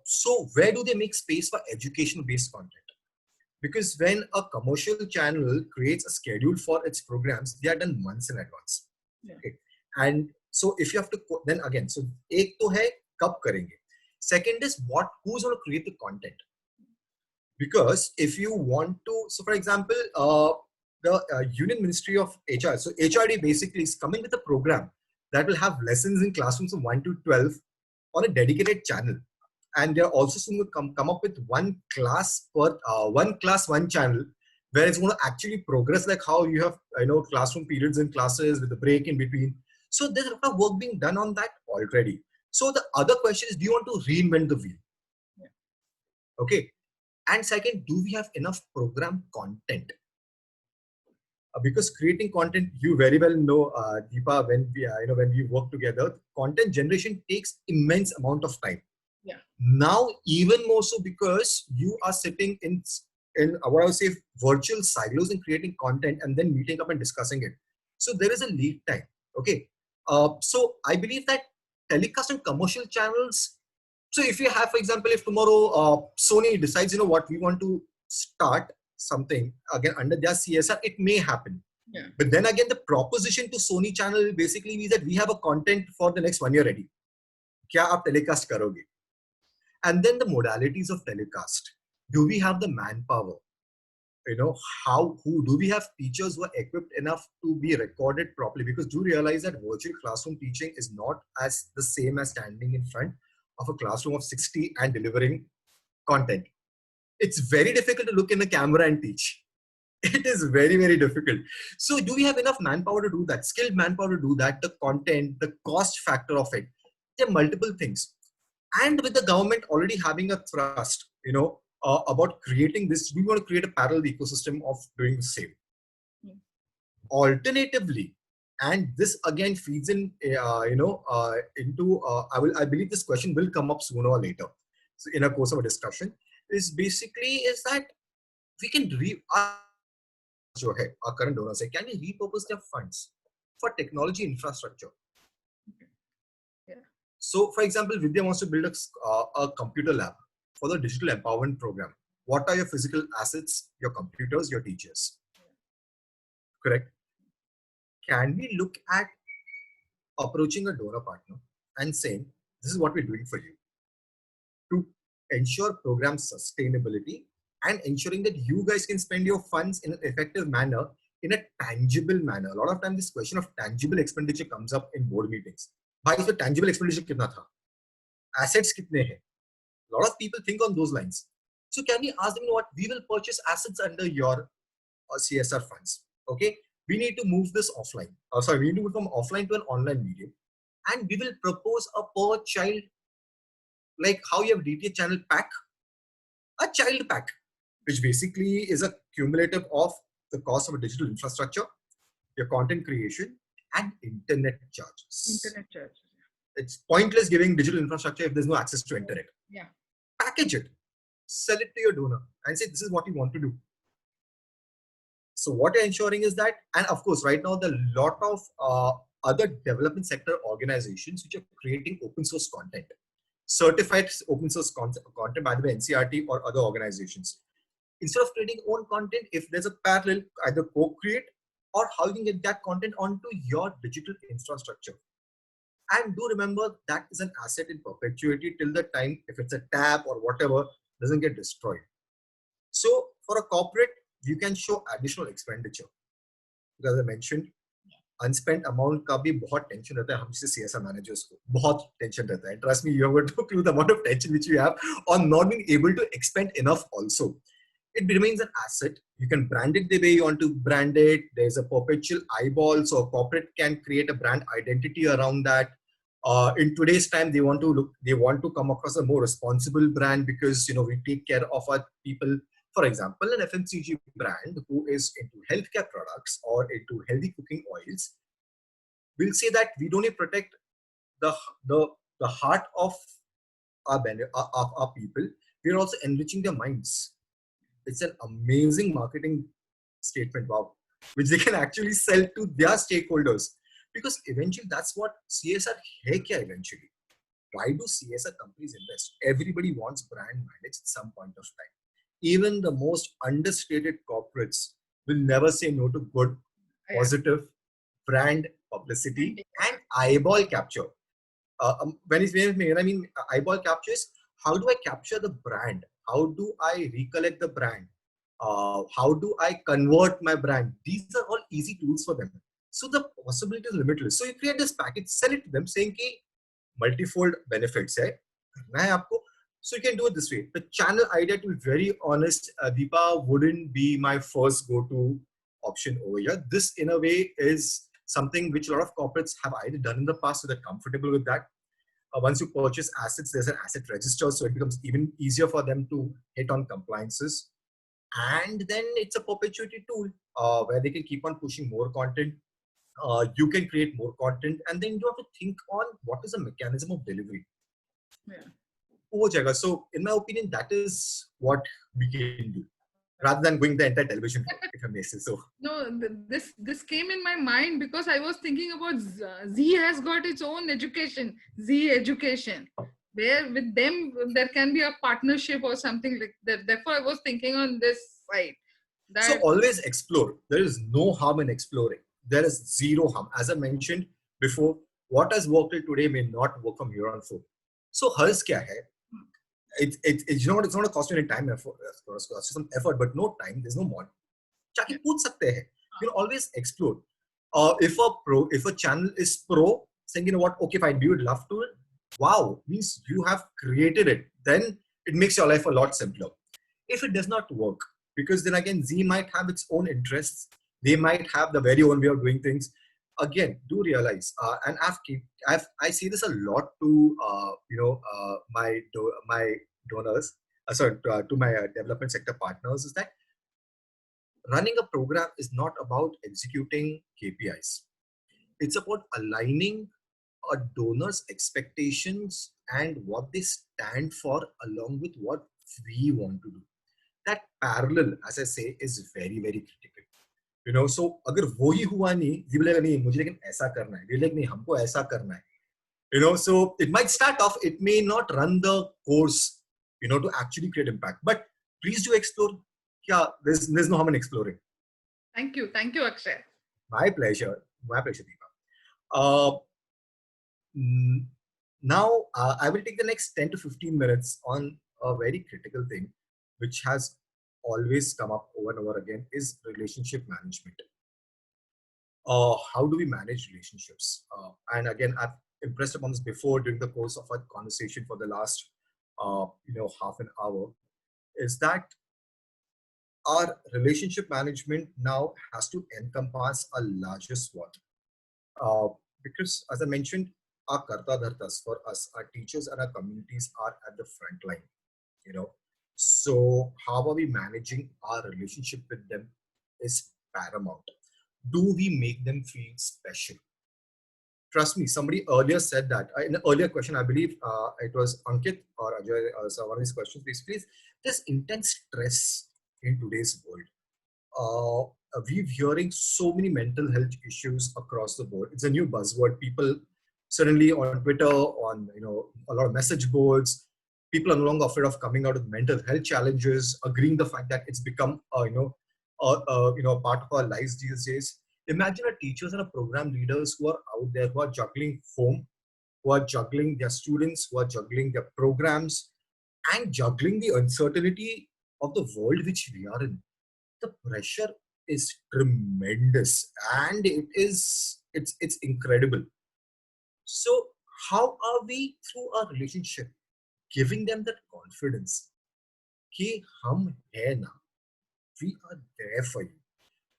So where do they make space for education-based content? Because when a commercial channel creates a schedule for its programs, they are done months in advance. Yeah. Okay. And so if you have to, then again, so ek to hai, kab karenge? Second is who's going to create the content? Because if you want to, so for example, the Union Ministry of HR, so HRD basically is coming with a program that will have lessons in classrooms from 1 to 12 on a dedicated channel. And they're also soon to come up with one class, one channel, where it's going to actually progress, like how you have, classroom periods in classes with a break in between. So there's a lot of work being done on that already. So the other question is, do you want to reinvent the wheel? Yeah. Okay. And second, do we have enough program content? Because creating content, you very well know, Deepa, when we work together, content generation takes immense amount of time. Yeah. Now, even more so, because you are sitting in what I would say virtual silos and creating content and then meeting up and discussing it. So there is a lead time. Okay. So I believe that telecast and commercial channels. So if you have, for example, if tomorrow Sony decides, what we want to start something again under their CSR, it may happen. Yeah. But then again, the proposition to Sony channel basically means that we have a content for the next 1 year ready. Kya aap telecast karoge? And then the modalities of telecast. Do we have the manpower? Do we have teachers who are equipped enough to be recorded properly? Because do realize that virtual classroom teaching is not as the same as standing in front of a classroom of 60 and delivering content. It's very difficult to look in a camera and teach. It is very, very difficult. So do we have enough manpower to do that? Skilled manpower to do that? The content, the cost factor of it. There are multiple things. And with the government already having a thrust, about creating this, we want to create a parallel ecosystem of doing the same. Mm. Alternatively, and this again feeds in, into, I believe this question will come up sooner or later. So in a course of a discussion, is that we can our current donors say, can we repurpose their funds for technology infrastructure. Yeah. So, for example, Vidya wants to build a computer lab for the digital empowerment program. What are your physical assets? Your computers, your teachers. Correct? Can we look at approaching a donor partner and saying, this is what we're doing for you to ensure program sustainability and ensuring that you guys can spend your funds in an effective manner, in a tangible manner. A lot of times this question of tangible expenditure comes up in board meetings. Bhai, so tangible expenditure kitna tha? Assets kitne hai? A lot of people think on those lines. So can we ask them, you know what, we will purchase assets under your CSR funds. Okay, we need to move this offline. We need to move from offline to an online medium, and we will propose a per child, like how you have DTH channel pack, a child pack, which basically is a cumulative of the cost of a digital infrastructure, your content creation, and internet charges. Internet charges. It's pointless giving digital infrastructure if there's no access to internet. Yeah. Package it, sell it to your donor, and say this is what you want to do. So what you're ensuring is that, and of course, right now, there are a lot of other development sector organizations which are creating open source content, certified open source content by the way, NCRT or other organizations. Instead of creating own content, if there's a parallel, either co-create or how you can get that content onto your digital infrastructure. And do remember that is an asset in perpetuity till the time, if it's a tab or whatever, doesn't get destroyed. So for a corporate, you can show additional expenditure. As I mentioned, unspent amount का भी बहुत tension रहता है हम जैसे CSR managers को, बहुत tension रहता है. Trust me, you have got no clue the amount of tension which you have on not being able to expend enough also. It remains an asset. You can brand it the way you want to brand it. There's a perpetual eyeball, so a corporate can create a brand identity around that. In today's time, they want to come across a more responsible brand because we take care of our people. For example, an FMCG brand who is into healthcare products or into healthy cooking oils will say that we don't only protect the heart of our people, we are also enriching their minds. It's an amazing marketing statement, wow, which they can actually sell to their stakeholders. Because eventually that's what CSR hai kya eventually. Why do CSR companies invest? Everybody wants brand managed at some point of time. Even the most understated corporates will never say no to good, positive brand publicity and eyeball capture. When I mean eyeball capture is, how do I capture the brand? How do I recollect the brand? How do I convert my brand? These are all easy tools for them. So the possibility is limitless. So you create this package, sell it to them saying ki multifold benefits hai. So you can do it this way. The channel idea, to be very honest, Deepa, wouldn't be my first go-to option over here. This in a way is something which a lot of corporates have either done in the past, so they're comfortable with that. Once you purchase assets, there's an asset register, so it becomes even easier for them to hit on compliances. And then it's a perpetuity tool where they can keep on pushing more content. You can create more content, and then you have to think on what is the mechanism of delivery. Yeah. So in my opinion, that is what we can do, rather than going the entire television, if I may say so. No, this came in my mind because I was thinking about Z has got its own education, Z education, where with them there can be a partnership or something like that. Therefore, I was thinking on this side. So always explore. There is no harm in exploring. There is zero harm. As I mentioned before, what has worked till today may not work from here on forth. So hers kya hai? It's not a cost any time effort. It's cost some effort, but no time. There's no mod. जाके पूछ सकते हैं. You can always explore. If a channel is pro, saying, you know what, okay, fine, we would love to. Wow, means you have created it. Then it makes your life a lot simpler. If it does not work, because then again, Z might have its own interests. They might have the very own way of doing things. Again, do realize, and I see this a lot to my donors, to my development sector partners, is that running a program is not about executing KPIs. It's about aligning a donor's expectations and what they stand for along with what we want to do. That parallel, as I say, is very, very critical. So अगर वो ही हुआ नहीं, we will नहीं मुझे लेकिन ऐसा करना है, we like नहीं हमको ऐसा करना है, so it might start off, it may not run the course, to actually create impact, but please do explore. Yeah, there's no harm in exploring. Thank you, Akshay. My pleasure, Deepa. Uh, Now I will take the next 10 to 15 minutes on a very critical thing, which has always come up over and over again, is relationship management. How do we manage relationships? And again, I've impressed upon this before during the course of our conversation for the last, half an hour, is that our relationship management now has to encompass a larger swath. Because as I mentioned, our karta dhartas for us, our teachers and our communities are at the front line, So how are we managing our relationship with them is paramount. Do we make them feel special? Trust me, somebody earlier said that in an earlier question, I believe it was Ankit or Ajay, so one of these questions basically is this intense stress in today's world. We're hearing so many mental health issues across the board. It's a new buzzword. People suddenly on Twitter, on a lot of message boards, people are no longer afraid of coming out with mental health challenges, agreeing the fact that it's become part of our lives these days. Imagine our teachers and our program leaders who are out there, who are juggling home, who are juggling their students, who are juggling their programs, and juggling the uncertainty of the world which we are in. The pressure is tremendous, and it's incredible. So how are we, through our relationship, giving them that confidence कि हम है ना, we are there for you.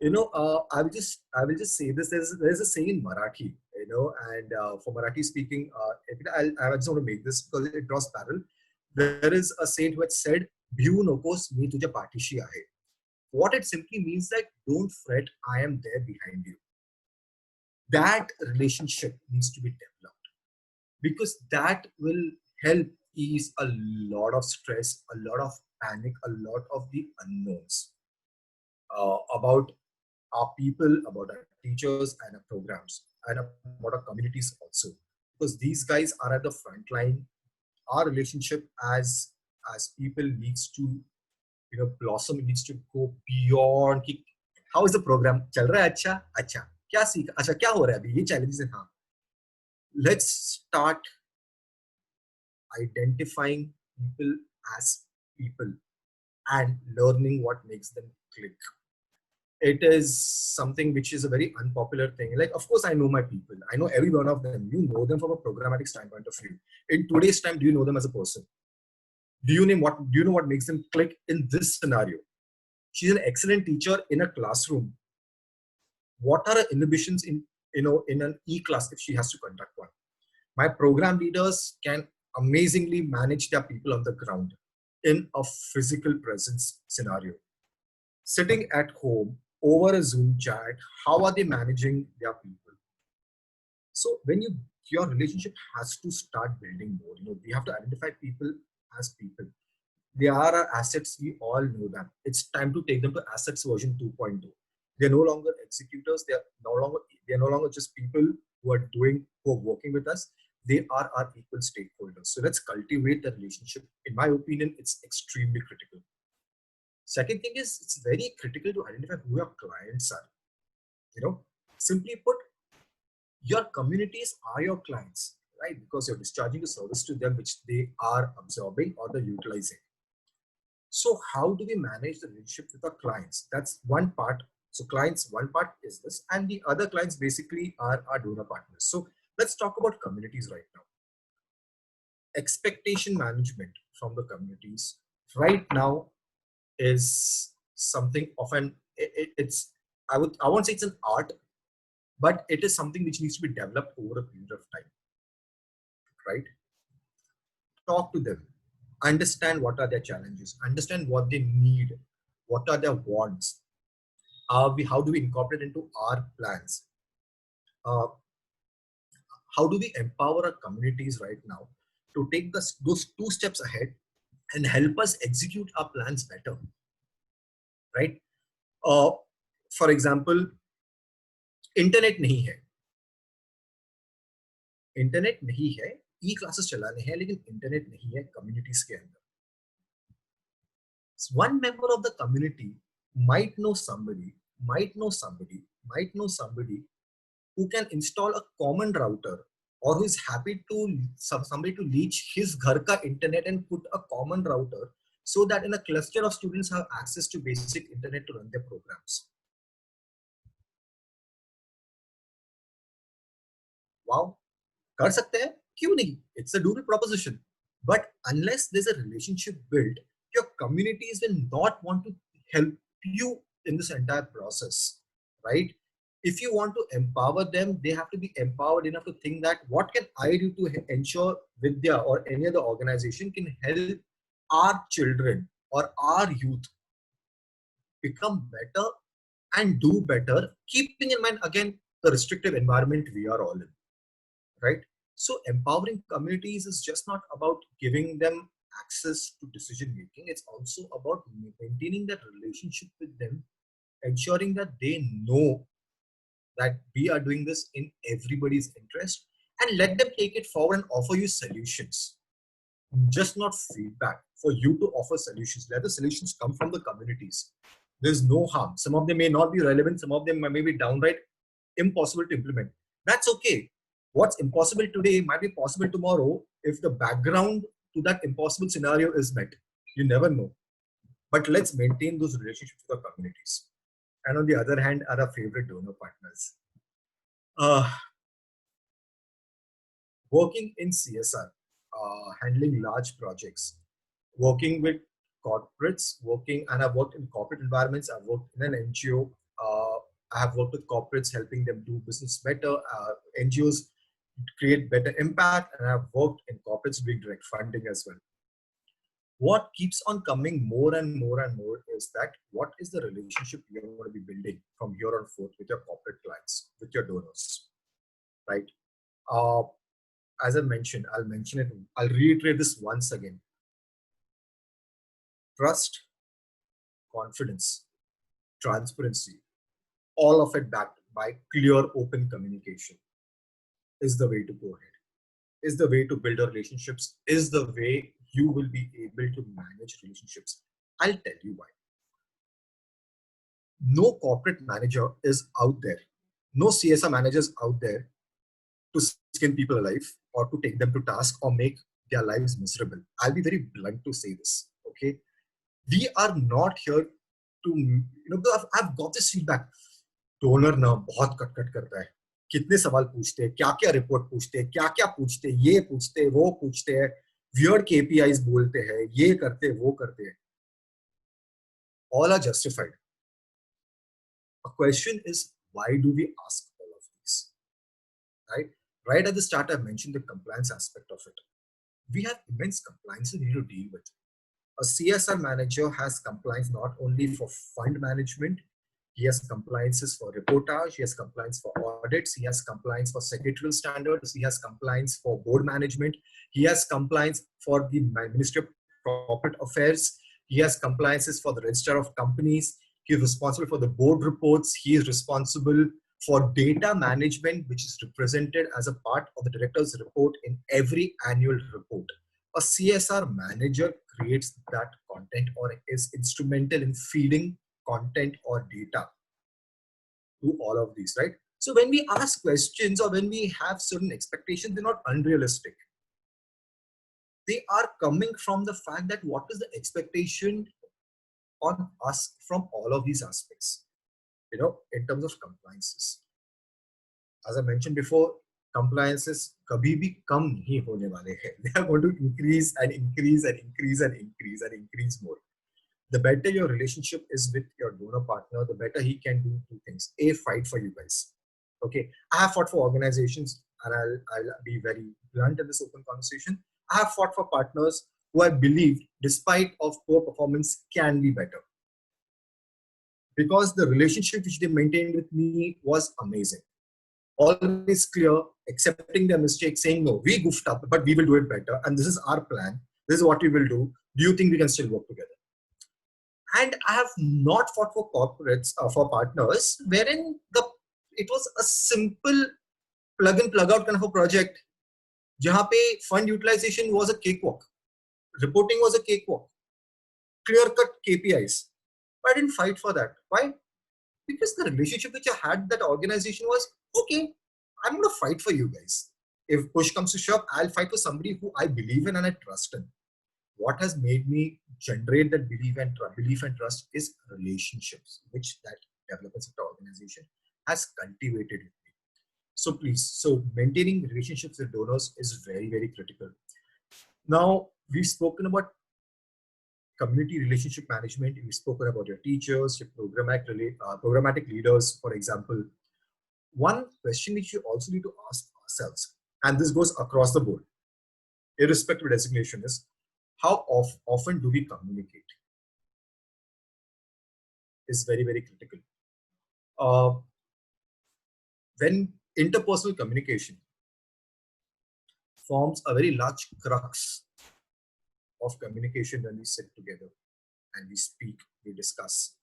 I will just say this. There's a saying in Marathi, and for Marathi speaking, I just want to make this because it draws parallel. There is a saint who had said, "Bhiu nokos, mi tuja patishi ahe." What it simply means that don't fret, I am there behind you. That relationship needs to be developed because that will help ease a lot of stress, a lot of panic, a lot of the unknowns about our people, about our teachers and our programs, and about our communities also. Because these guys are at the front line. Our relationship as people needs to blossom. It needs to go beyond. How is the program? चल रहा है अच्छा अच्छा क्या सीख अच्छा क्या हो रहा है अभी ये challenges हैं हाँ. Let's start identifying people as people and learning what makes them click. It is something which is a very unpopular thing. Like, of course, I know my people. I know every one of them. You know them from a programmatic standpoint of view. In today's time, do you know them as a person? Do you know what makes them click in this scenario? She's an excellent teacher in a classroom. What are her inhibitions in an e-class if she has to conduct one? My program leaders can amazingly manage their people on the ground in a physical presence scenario. Sitting at home over a Zoom chat, how are they managing their people? So when your relationship has to start building more, we have to identify people as people. They are our assets. We all know that. It's time to take them to assets version 2.0. They're no longer executors. They're no longer just people who are working with us. They are our equal stakeholders. So let's cultivate the relationship. In my opinion, it's extremely critical. Second thing is, it's very critical to identify who your clients are. Simply put, your communities are your clients, right? Because you're discharging a service to them which they are absorbing or they're utilizing. So how do we manage the relationship with our clients? That's one part. So clients, one part is this, and the other clients basically are our donor partners. So let's talk about communities right now. Expectation management from the communities right now is something of I won't say it's an art, but it is something which needs to be developed over a period of time, right? Talk to them, understand what are their challenges, understand what they need, what are their wants, how do we incorporate into our plans, how do we empower our communities right now to take those 2 steps ahead and help us execute our plans better, right? for example, internet नहीं है, internet नहीं है, ई classes चलाने हैं लेकिन internet नहीं है communities के अंदर. One member of the community might know somebody who can install a common router, or who is happy to somebody to leech his ghar ka internet and put a common router so that in a cluster of students have access to basic internet to run their programs. Wow, कर सकते हैं, क्यों नहीं? It's a doable proposition. But unless there's a relationship built, your communities will not want to help you in this entire process, right? If you want to empower them, they have to be empowered enough to think that what can I do to ensure Vidya or any other organization can help our children or our youth become better and do better, keeping in mind again the restrictive environment we are all in, right? So empowering communities is just not about giving them access to decision making. It's also about maintaining that relationship with them, ensuring that they know that we are doing this in everybody's interest, and let them take it forward and offer you solutions, just not feedback. For you to offer solutions, let the solutions come from the communities. There's no harm. Some of them may not be relevant, some of them may be downright impossible to implement. That's okay. What's impossible today might be possible tomorrow if the background to that impossible scenario is met. You never know. But let's maintain those relationships with our communities. And on the other hand, are our favorite donor partners. Working in CSR, handling large projects, working with corporates, and I've worked in corporate environments, I've worked in an NGO, I have worked with corporates, helping them do business better, NGOs create better impact, and I've worked in corporates doing direct funding as well. What keeps on coming more and more and more is that what is the relationship you're going to be building from here on forth with your corporate clients, with your donors, right? As I mentioned, I'll reiterate this once again. Trust, confidence, transparency, all of it backed by clear, open communication is the way to go ahead, is the way to build our relationships, is the way you will be able to manage relationships. I'll tell you why. No corporate manager is out there, no CSR managers out there to skin people alive or to take them to task or make their lives miserable. I'll be very blunt to say this, okay? We are not here to, I've got this feedback. Donor na bahut cut karta hai. कितने सवाल पूछते हैं, क्या क्या report पूछते हैं, क्या क्या पूछते हैं, ये पूछते हैं, वो पूछते हैं, weird KPIs बोलते हैं, ये करते हैं, वो करते हैं. All are justified. A question is, why do we ask all of these? Right? Right at the start, I mentioned the compliance aspect of it. We have immense compliance we need to deal with. A CSR manager has compliance not only for fund management, he has compliances for reportage, he has compliance for audits, he has compliance for secretarial standards, he has compliance for board management, he has compliance for the Ministry of Corporate Affairs, he has compliances for the Register of Companies, he is responsible for the board reports, he is responsible for data management, which is represented as a part of the director's report in every annual report. A CSR manager creates that content or is instrumental in feeding content or data to all of these, right? So when we ask questions or when we have certain expectations, they're not unrealistic. They are coming from the fact that what is the expectation on us from all of these aspects, in terms of compliances. As I mentioned before, compliances kabhi bhi kam nahi hone wale hai. They are going to increase and increase and increase and increase and increase more. The better your relationship is with your donor partner, the better he can do two things. A, fight for you guys. Okay, I have fought for organizations, and I'll be very blunt in this open conversation. I have fought for partners who I believed, despite of poor performance, can be better. Because the relationship which they maintained with me was amazing. Always clear, accepting their mistakes, saying, no, we goofed up, but we will do it better. And this is our plan. This is what we will do. Do you think we can still work together? And I have not fought for corporates, for partners, wherein it was a simple plug in, plug out kind of a project. Jahan pe fund utilization was a cakewalk. Reporting was a cakewalk. Clear-cut KPIs. But I didn't fight for that. Why? Because the relationship which I had with that organization was, okay, I'm going to fight for you guys. If push comes to shove, I'll fight for somebody who I believe in and I trust in. What has made me generate that belief and trust is relationships, which that development sector organization has cultivated with me. So please, so maintaining relationships with donors is very, very critical. Now, we've spoken about community relationship management. We've spoken about your teachers, your programmatic leaders, for example. One question which you also need to ask ourselves, and this goes across the board, irrespective of designation, is how often do we communicate? Is very, very critical. When interpersonal communication forms a very large crux of communication when we sit together and we speak, we discuss.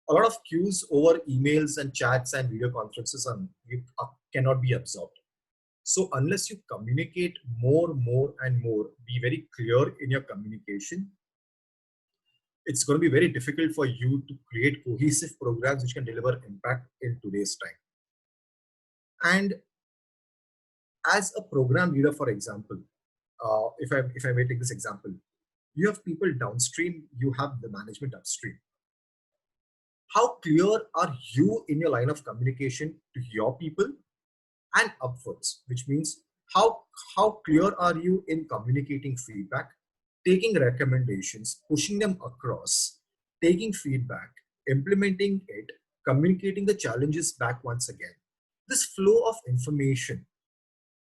A lot of cues over emails and chats and video conferences cannot be absorbed. So unless you communicate more and more, be very clear in your communication, it's going to be very difficult for you to create cohesive programs which can deliver impact in today's time. And as a program leader, for example, if I may take this example, you have people downstream, you have the management upstream. How clear are you in your line of communication to your people and upwards, which means how clear are you in communicating feedback, taking recommendations, pushing them across, taking feedback, implementing it, communicating the challenges back once again. This flow of information,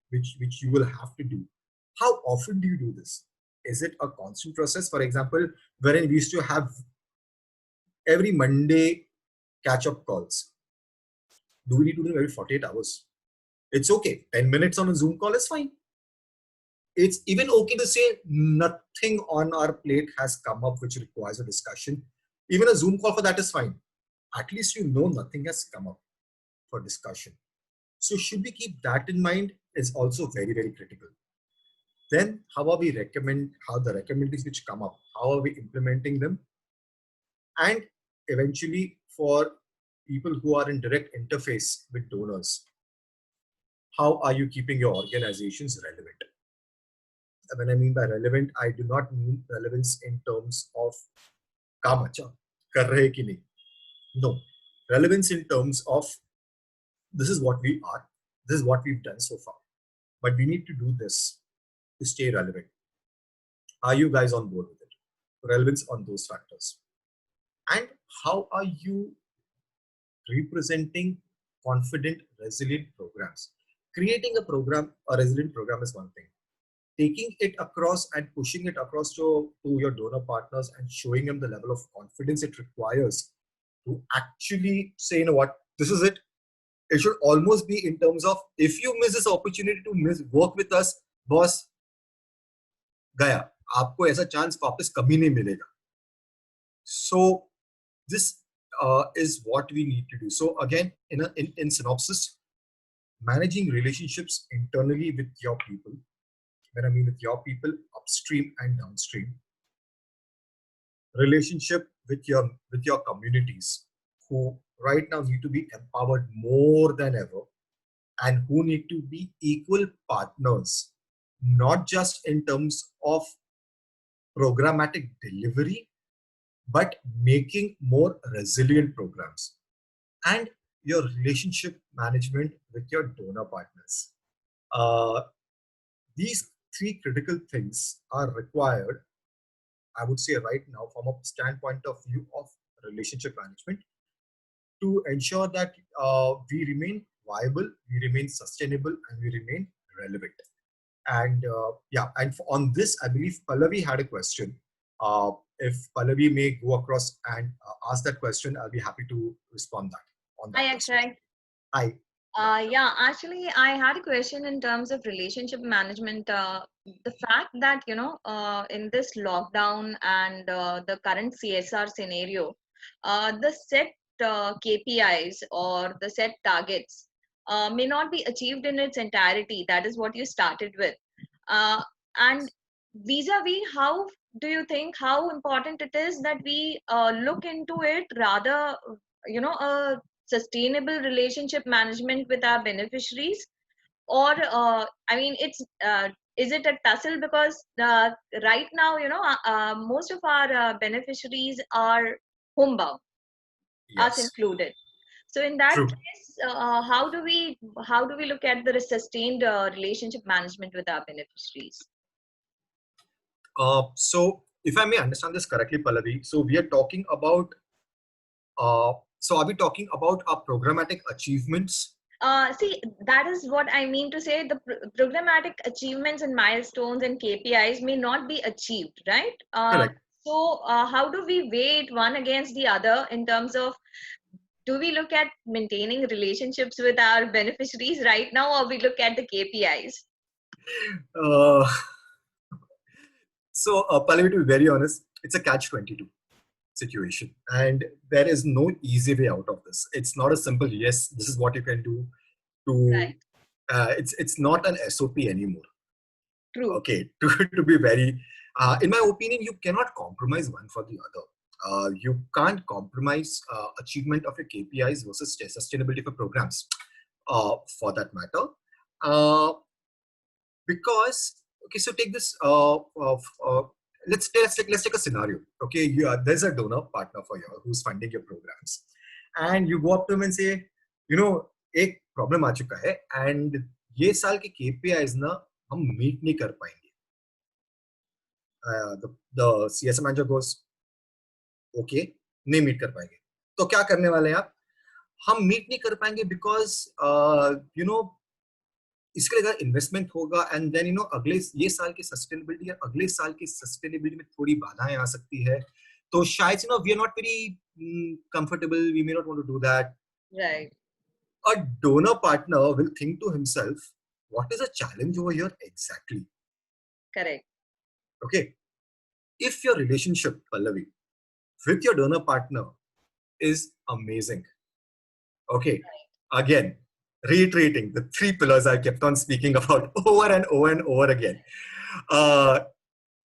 which you will have to do. How often do you do this? Is it a constant process? For example, wherein we used to have every Monday catch-up calls. Do we need to do every 48 hours? It's okay. 10 minutes on a Zoom call is fine. It's even okay to say nothing on our plate has come up which requires a discussion. Even a Zoom call for that is fine. At least you know nothing has come up for discussion. So should we keep that in mind is also very, very critical. Then how the recommendations which come up, how are we implementing them? And eventually for people who are in direct interface with donors, how are you keeping your organizations relevant? And when I mean by relevant, I do not mean relevance in terms of kaam acha kar rahe ki nahi. No, relevance in terms of this is what we are, this is what we've done so far, but we need to do this to stay relevant. Are you guys on board with it? Relevance on those factors. And how are you representing confident, resilient programs? Creating a resilient program is one thing. Taking it across and pushing it across to your donor partners and showing them the level of confidence it requires to actually say, you know what, this is it. It should almost be in terms of, if you miss this opportunity to work with us, boss, gaya. Aapko aisa chance वापस कभी नहीं मिलेगा. So this is what we need to do. So again, in synopsis, managing relationships internally with your people. When I mean with your people, upstream and downstream. Relationship with your communities, who right now need to be empowered more than ever, and who need to be equal partners, not just in terms of programmatic delivery, but making more resilient programs. And your relationship management with your donor partners. These three critical things are required, I would say right now, from a standpoint of view of relationship management, to ensure that we remain viable, we remain sustainable, and we remain relevant. And and on this, I believe Pallavi had a question. If Pallavi may go across and ask that question, I'll be happy to respond that. Hi, Akshay. Hi. Yeah, actually, I had a question in terms of relationship management. The fact that, in this lockdown and the current CSR scenario, the set KPIs or the set targets may not be achieved in its entirety. That is what you started with. And vis-a-vis, how do you think how important it is that we look into it rather, a sustainable relationship management with our beneficiaries, or I mean, it's is it a tussle because right now, most of our beneficiaries are homebound, us Yes, included. So in that true. case, how do we look at the sustained relationship management with our beneficiaries? So if I may understand this correctly, Pallavi, so we are talking about, so are we talking about our programmatic achievements? See, that is what I mean to say. The programmatic achievements and milestones and KPIs may not be achieved, right? Correct. So, how do we weigh it one against the other in terms of, do we look at maintaining relationships with our beneficiaries right now, or we look at the KPIs? Uh, so, Pallavi, to be very honest, it's a catch-22 situation, and there is no easy way out of this. It's not a simple yes, this is what you can do. To Right. it's not an SOP anymore. True. Okay, to be very, in my opinion, you cannot compromise one for the other. You can't compromise achievement of your KPIs versus sustainability for programs, for that matter. Uh, because okay, so take this. Let's take a scenario. Okay, there's a donor partner for you who's funding your programs, and you go up to him and say, एक problem आ चुका है and ये साल के KPIs ना हम meet नहीं कर पाएंगे. The CSM manager goes, okay, नहीं मीट कर पाएंगे. तो क्या करने वाले हैं आप? हम मीट नहीं कर पाएंगे because इसके लिए इन्वेस्टमेंट होगा एंड देन अगले ये साल की सस्टेनेबिलिटी या अगले साल की सस्टेनेबिलिटी में थोड़ी बाधाएं आ सकती है. तो शायद we are not very comfortable, we may not want to do that. Right. A donor partner will think to himself, what is the challenge over here exactly? Correct. Okay, if your relationship, Pallavi, with your donor partner is amazing, okay, again, reiterating the three pillars I kept on speaking about over and over and over again.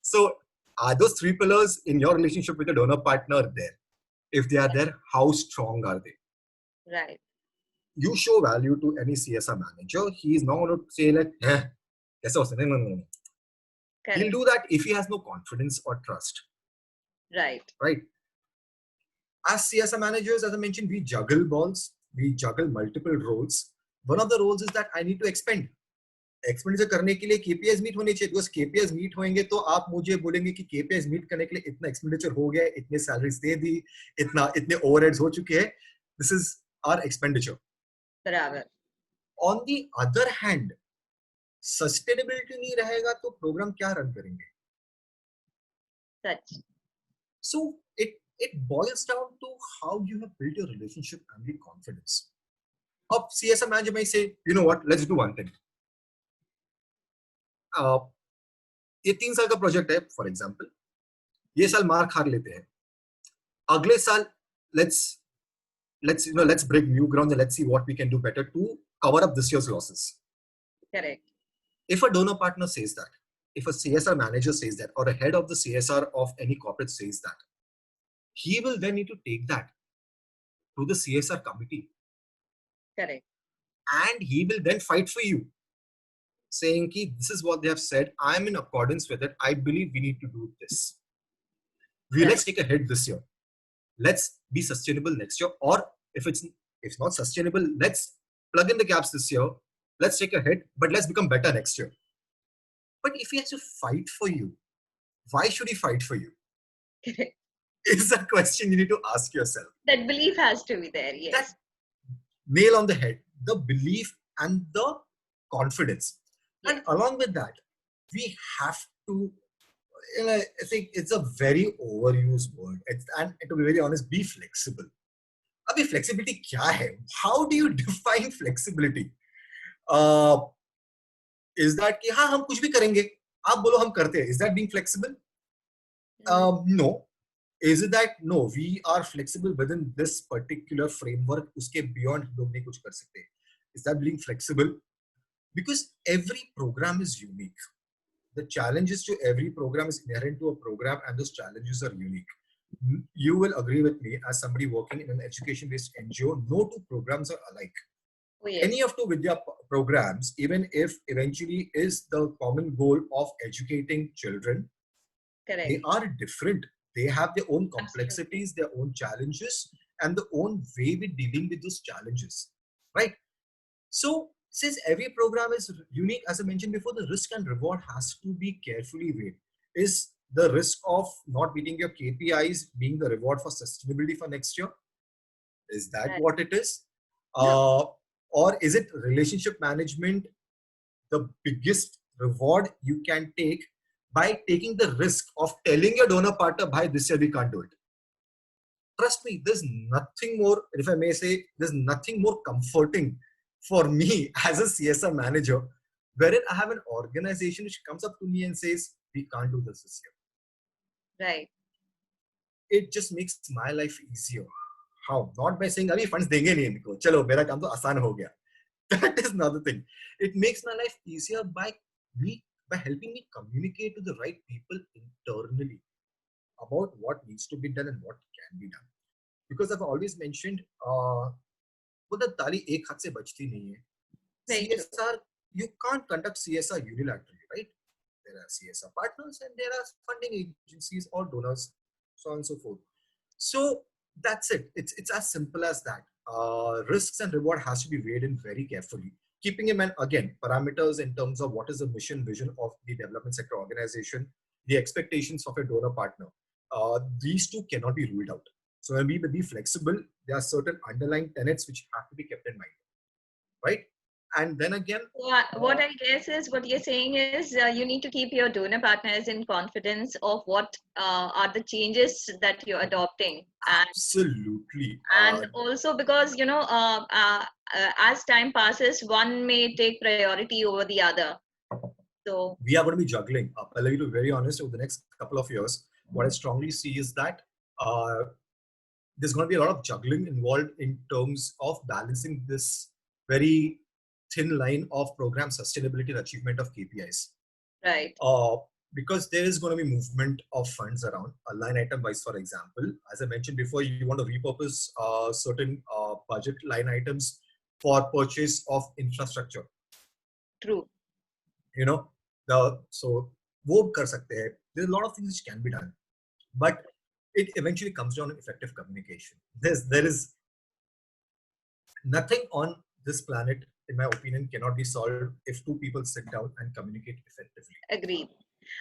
So are those three pillars in your relationship with your donor partner there? If they are there, how strong are they? Right. You show value to any CSR manager, he is not going to say like, no. Correct. He'll do that if he has no confidence or trust. Right. Right? As CSR managers, as I mentioned, we juggle balls, we juggle multiple roles. One of the roles is that I need to expend. Expenditure करने के लिए KPIs meet होने चाहिए. Because KPIs meet होंगे तो आप मुझे बोलेंगे कि KPIs मीट करने के लिए इतना एक्सपेंडिचर हो गया, इतने सैलरीज दे दी, इतने ओवरहेड्स हो चुके हैं. This is our expenditure. बराबर. On the other hand, sustainability नहीं रहेगा तो प्रोग्राम क्या रन करेंगे? सच. So it boils down to how you have built your relationship and the confidence. Up CSR manager may say, you know what, let's do one thing. ये 3 साल का project है for example, ये साल मार खा लेते हैं, अगले साल let's break new ground and let's see what we can do better to cover up this year's losses. Correct. If a donor partner says that, if a CSR manager says that, or a head of the CSR of any corporate says that, he will then need to take that to the CSR committee. Correct. And he will then fight for you, saying ki this is what they have said, I'm in accordance with it, I believe we need to do this. Let's take a hit this year, let's be sustainable next year, or if it's not sustainable, let's plug in the gaps this year, let's take a hit, but let's become better next year. But if he has to fight for you, why should he fight for you? Correct. Is a question you need to ask yourself. That belief has to be there. Yes. That nail on the head, the belief and the confidence. And along with that, we have to, I think it's a very overused word. And to be very honest, be flexible. अब अभी flexibility क्या है? How do you define flexibility? Is that कि हाँ हम कुछ भी करेंगे, आप बोलो हम करते हैं. Is that being flexible? No. Is it that no, we are flexible within this particular framework, उसके beyond लोग नहीं कुछ कर सकते. Is that being flexible? Because every program is unique. The challenges to every program is inherent to a program, and those challenges are unique. You will agree with me as somebody working in an education-based NGO, no two programs are alike. Oh, yes. Any of two Vidya programs, even if eventually is the common goal of educating children, Correct. they are different. They have their own complexities, their own challenges, and the own way with dealing with those challenges, right? So since every program is unique, as I mentioned before, the risk and reward has to be carefully weighed. Is the risk of not meeting your KPIs being the reward for sustainability for next year? Is that Right. what it is? Or is it relationship management the biggest reward you can take by taking the risk of telling your donor partner, bhai, this year we can't do it? Trust me, there's nothing more, if I may say, there's nothing more comforting for me as a CSR manager, wherein I have an organization which comes up to me and says, we can't do this year. Right. It just makes my life easier. How? Not by saying, abhi funds denge nahi inko, chalo, mera kaam to aasan ho gaya. That is another thing. It makes my life easier by helping me communicate to the right people internally about what needs to be done and what can be done. Because I've always mentioned, वो तो ताली एक हाथ से बजती नहीं है. Very true. CSR, you can't conduct CSR unilaterally, right? There are CSR partners and there are funding agencies or donors, so on and so forth. So that's it. It's as simple as that. Risks and reward has to be weighed in very carefully, keeping in mind again parameters in terms of what is the mission vision of the development sector organization, the expectations of a donor partner. These two cannot be ruled out. So when we be flexible, there are certain underlying tenets which have to be kept in mind, right? And then again, What I guess is what you're saying is you need to keep your donor partners in confidence of what are the changes that you're adopting, absolutely. and also because as time passes, one may take priority over the other. So we are going to be juggling. I'll be very honest, over the next couple of years, what I strongly see is that there's going to be a lot of juggling involved in terms of balancing this very thin line of program sustainability and achievement of KPIs. right. Because there is going to be movement of funds around, a line item wise, for example. As I mentioned before, you want to repurpose certain budget line items for purchase of infrastructure. True. You know, so वो कर सकते हैं. There's a lot of things which can be done, but it eventually comes down to effective communication. There is nothing on this planet, in my opinion, cannot be solved if two people sit down and communicate effectively. Agreed.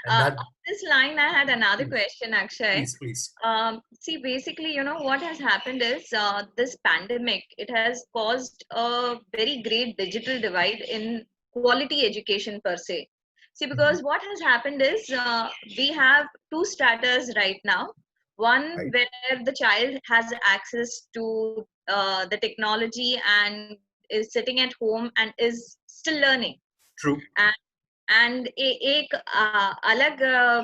And On this line, I had another question, Akshay. Please. See, basically, what has happened is this pandemic, it has caused a very great digital divide in quality education per se. See, because what has happened is we have two stratas right now. One Right. where the child has access to the technology and is sitting at home and is still learning. True. And एक अलग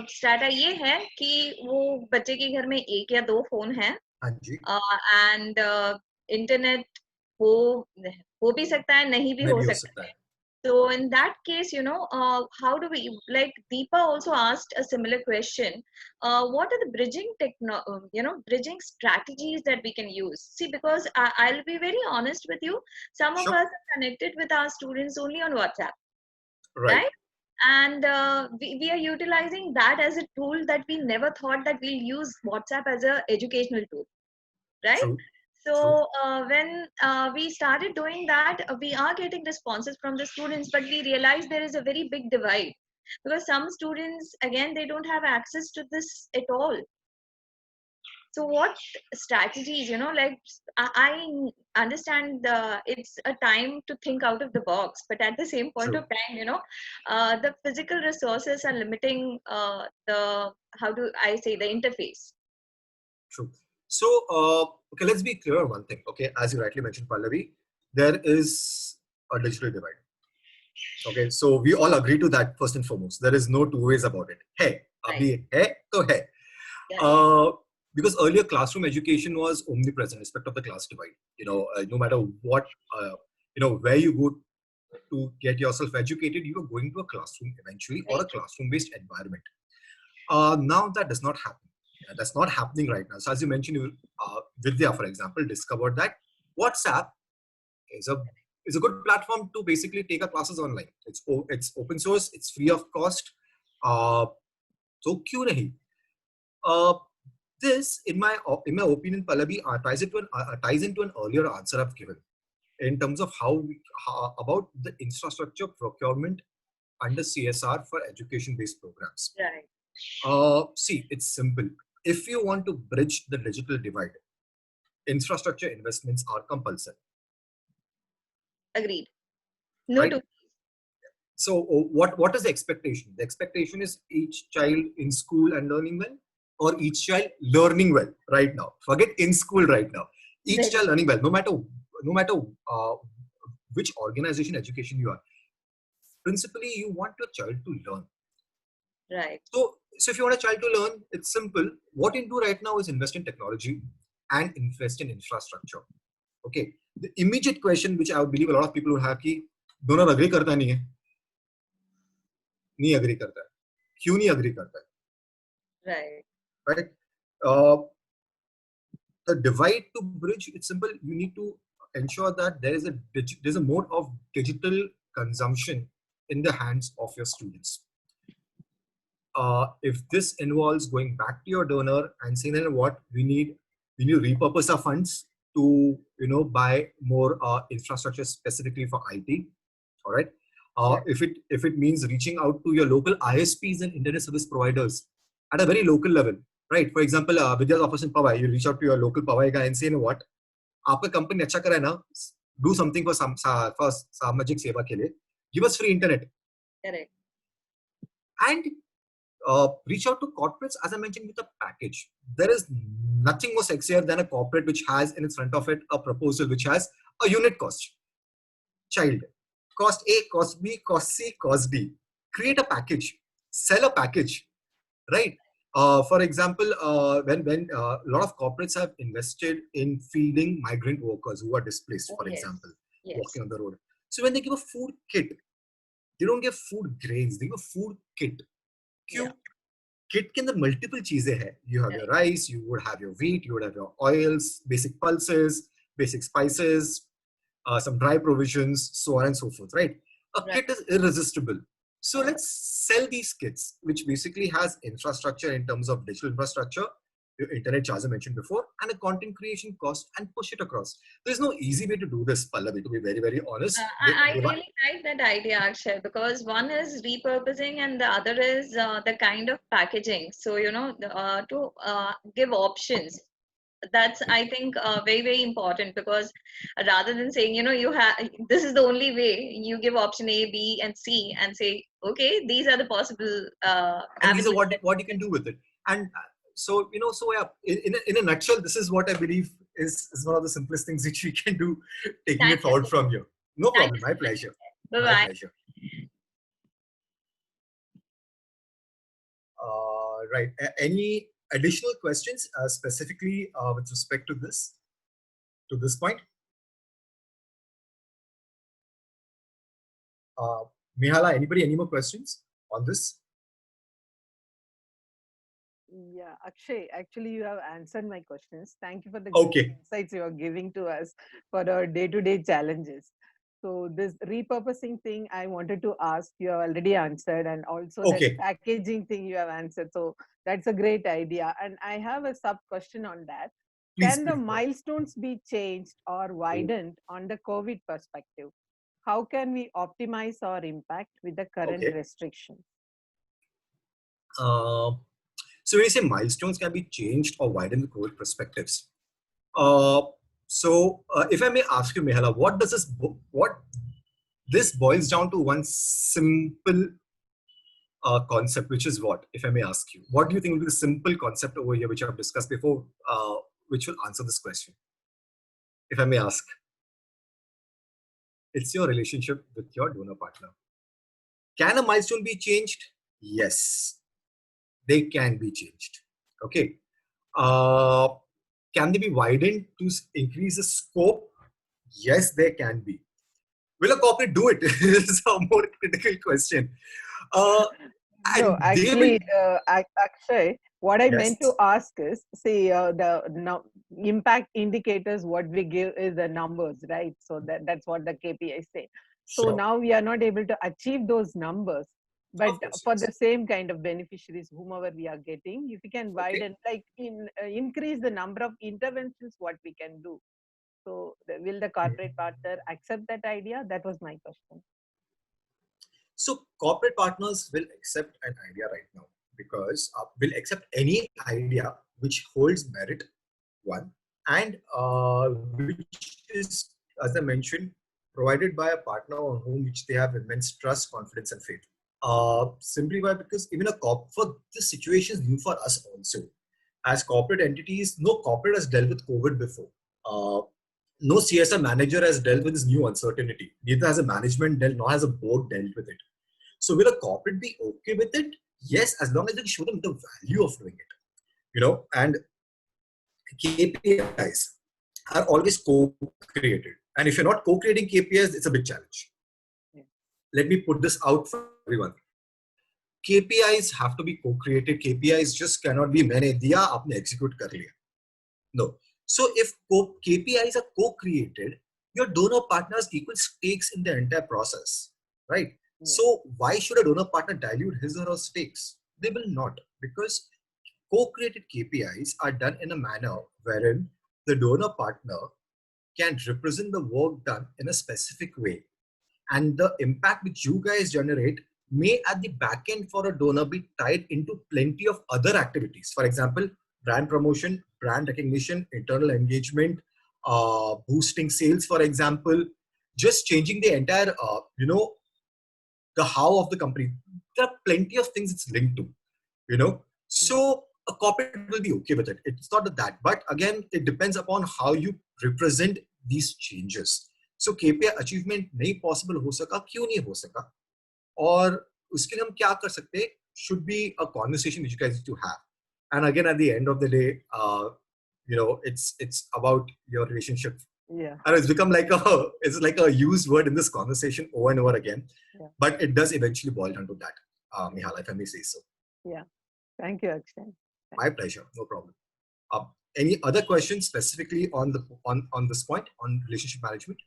strata ये है कि वो बच्चे के घर में एक या दो फोन है हाँ जी. एंड इंटरनेट हो भी सकता है, नहीं भी हो सकता है. So in that case, how do we, like Deepa also asked a similar question. What are the bridging strategies that we can use? See, because I'll be very honest with you, some of us are connected with our students only on WhatsApp, right? And we are utilizing that as a tool that we never thought that we'll use WhatsApp as a educational tool, right? True. So when we started doing that, we are getting responses from the students, but we realized there is a very big divide because some students, again, they don't have access to this at all. So what strategies, like I understand it's a time to think out of the box, but at the same point of time, the physical resources are limiting the, how do I say, the interface. True. So, okay, let's be clear on one thing. Okay, as you rightly mentioned, Pallavi, there is a digital divide. Okay, so we all agree to that first and foremost. There is no two ways about it. Hey, abhi hai to hai. Because earlier classroom education was omnipresent, respect of the class divide. No matter what, where you go to get yourself educated, you are going to a classroom eventually or a classroom-based environment. Now that does not happen. That's not happening right now. So as you mentioned, Vidya, for example, discovered that WhatsApp is a good platform to basically take our classes online. It's open source. It's free of cost. So क्यों नहीं? This, in my opinion, Pallavi, ties into an earlier answer I've given in terms of how about the infrastructure procurement under CSR for education-based programs. Right. See, it's simple. If you want to bridge the digital divide, infrastructure investments are compulsory. Agreed. No Right? two. So what is the expectation? The expectation is each child in school and learning well, or each child learning well right now. Forget in school right now. Each child learning well, no matter which organization education you are. Principally, you want your child to learn. Right. So if you want a child to learn, it's simple. What you do right now is invest in technology and invest in infrastructure. Okay. The immediate question which I would believe a lot of people will have कि donor agree करता नहीं है, नहीं agree करता है, क्यों नहीं agree करता है? Right. The divide to bridge, it's simple. You need to ensure that there's a mode of digital consumption in the hands of your students. If this involves going back to your donor and saying, you know what, we need to repurpose our funds to buy more infrastructure specifically for IT. All right. If it means reaching out to your local ISPs and internet service providers at a very local level, right? For example, Vidya's office in Powai, you reach out to your local Powai guy and say, you know what, आपका company अच्छा करा है ना, do something for सामाजिक सेवा के लिए, give us free internet. Correct. And reach out to corporates, as I mentioned, with a package. There is nothing more sexier than a corporate which has in its front of it a proposal which has a unit cost. Child. Cost A, cost B, cost C, cost D. Create a package. Sell a package. Right? For example, when a lot of corporates have invested in feeding migrant workers who are displaced, for example, walking on the road. So when they give a food kit, they don't give food grains, they give a food kit. Kit के अंदर multiple चीजें हैं. You have your rice, you would have your wheat, you would have your oils, basic pulses, basic spices, some dry provisions, so on and so forth, right? Kit is irresistible. So let's sell these kits, which basically has infrastructure in terms of digital infrastructure, your internet charge I mentioned before, and a content creation cost, and push it across. There's no easy way to do this, Pallavi, to be very, very honest. I really like that idea, Akshay, because one is repurposing and the other is the kind of packaging. So, to give options. That's, I think, very, very important, because rather than saying, this is the only way, you give option A, B, and C and say, okay, these are the possible and these are what you can do with it. And so in a nutshell, this is what I believe is one of the simplest things which we can do, taking it forward from here. No problem. My pleasure. My pleasure. Right. Any additional questions specifically with respect to this point? Mihala, any more questions on this? Yeah, Akshay, actually you have answered my questions. Thank you for the insights you are giving to us for our day-to-day challenges. So this repurposing thing I wanted to ask, you have already answered, and also the packaging thing you have answered. So that's a great idea. And I have a sub question on that. Can the milestones be changed or widened on the COVID perspective? How can we optimize our impact with the current restrictions? So when you say milestones can be changed or widened with COVID perspectives, so if I may ask you, Mihala, what this boils down to one simple concept, which is what, if I may ask you, what do you think will be the simple concept over here, which I've discussed before which will answer this question, if I may ask. It's your relationship with your donor partner. Can a milestone be changed? Yes, they can be changed. Okay. Uh, can they be widened to increase the scope? Yes, they can be. Will a corporate do it? Is a more critical question. Uh, No, and they will. actually, Akshay, what I meant to Yes. ask is, see, impact indicators, what we give is the numbers, right? So that's what the KPIs say. So Sure. now we are not able to achieve those numbers, but Of course, for yes. the same kind of beneficiaries, whomever we are getting, if we can Okay. widen, like increase the number of interventions, what we can do. So will the corporate partner accept that idea? That was my question. So corporate partners will accept an idea right now because will accept any idea which holds merit, one, and which is, as I mentioned, provided by a partner on whom which they have immense trust, confidence, and faith. Simply by because even for this situation is new for us also. As corporate entities, no corporate has dealt with COVID before. Uh, no CSR manager has dealt with this new uncertainty. Neither has a management dealt, nor has a board dealt with it. So will a corporate be okay with it? Yes, as long as they show them the value of doing it. And KPIs are always co-created. And if you're not co-creating KPIs, it's a big challenge. Yeah. Let me put this out for everyone. KPIs have to be co-created. KPIs just cannot be मैंने दिया आपने execute कर लिया. No. So if KPIs are co-created, your donor partners equal stakes in the entire process, right? Yeah. So why should a donor partner dilute his or her stakes? They will not, because co-created KPIs are done in a manner wherein the donor partner can represent the work done in a specific way. And the impact which you guys generate may at the back end for a donor be tied into plenty of other activities. For example, brand promotion, brand recognition, internal engagement, boosting sales, for example, just changing the entire, the how of the company. There are plenty of things it's linked to. So a corporate will be okay with it. It's not that, but again, it depends upon how you represent these changes. So KPI achievement नहीं possible हो सका, क्यों नहीं हो सका, और उसके लिए हम क्या कर सकते हैं, should be a conversation which you guys need to have. And again, at the end of the day, it's about your relationship. Yeah. And it's become like a used word in this conversation over and over again. Yeah. But it does eventually boil down to that, Mihala, if I may say so. Yeah. Thank you, Akshay. My pleasure. No problem. Any other questions specifically on this point on relationship management?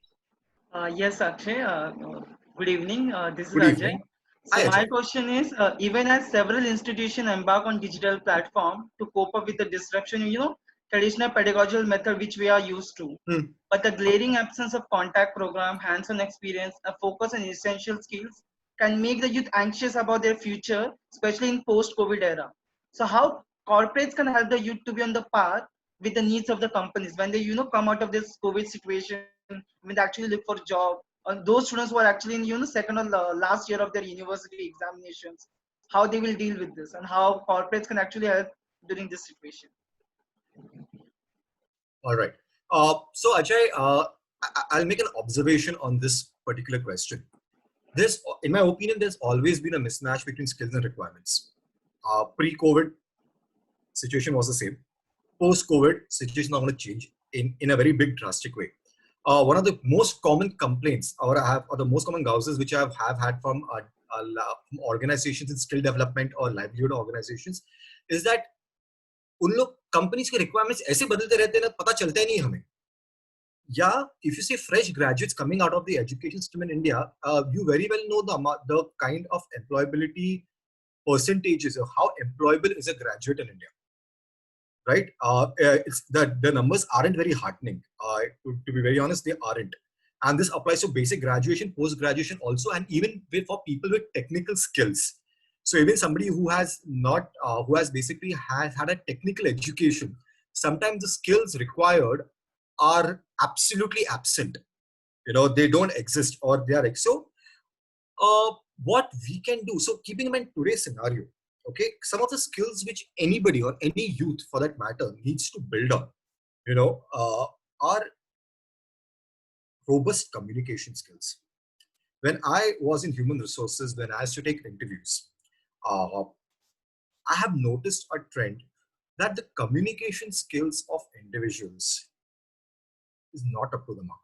Yes, Akshay. Good evening. This is Good Ajay. evening. So Hi, my Ajay. question is, even as several institutions embark on digital platform to cope up with the disruption, traditional pedagogical method which we are used to, but the glaring absence of contact program, hands-on experience, a focus on essential skills can make the youth anxious about their future, especially in post-COVID era. So how corporates can help the youth to be on the path with the needs of the companies when they, come out of this COVID situation, when they actually look for job, or those students who are actually in second or last year of their university examinations, how they will deal with this and how corporates can actually help during this situation. All right. So Ajay, I'll make an observation on this particular question. In my opinion, there's always been a mismatch between skills and requirements. Pre-COVID situation was the same. Post-COVID situation is going to change in a very big drastic way. One of the most common complaints or the most common gouses which I have had from organizations in skill development or livelihood organizations is that उन लोग companies के requirements ऐसे बदलते रहते हैं ना, पता चलता ही नहीं हमें. Yeah, if you say fresh graduates coming out of the education system in India, you very well know the kind of employability percentages of how employable is a graduate in India. Right? It's the numbers aren't very heartening. To be very honest, they aren't. And this applies to basic graduation, post-graduation also, and even for people with technical skills. So even somebody who has basically had a technical education, sometimes the skills required are absolutely absent. They don't exist, or they are so. What we can do, so keeping in mind today's scenario, okay, some of the skills which anybody or any youth for that matter needs to build on are robust communication skills. When I was in human resources, when I used to take interviews, I have noticed a trend that the communication skills of individuals is not up to the mark.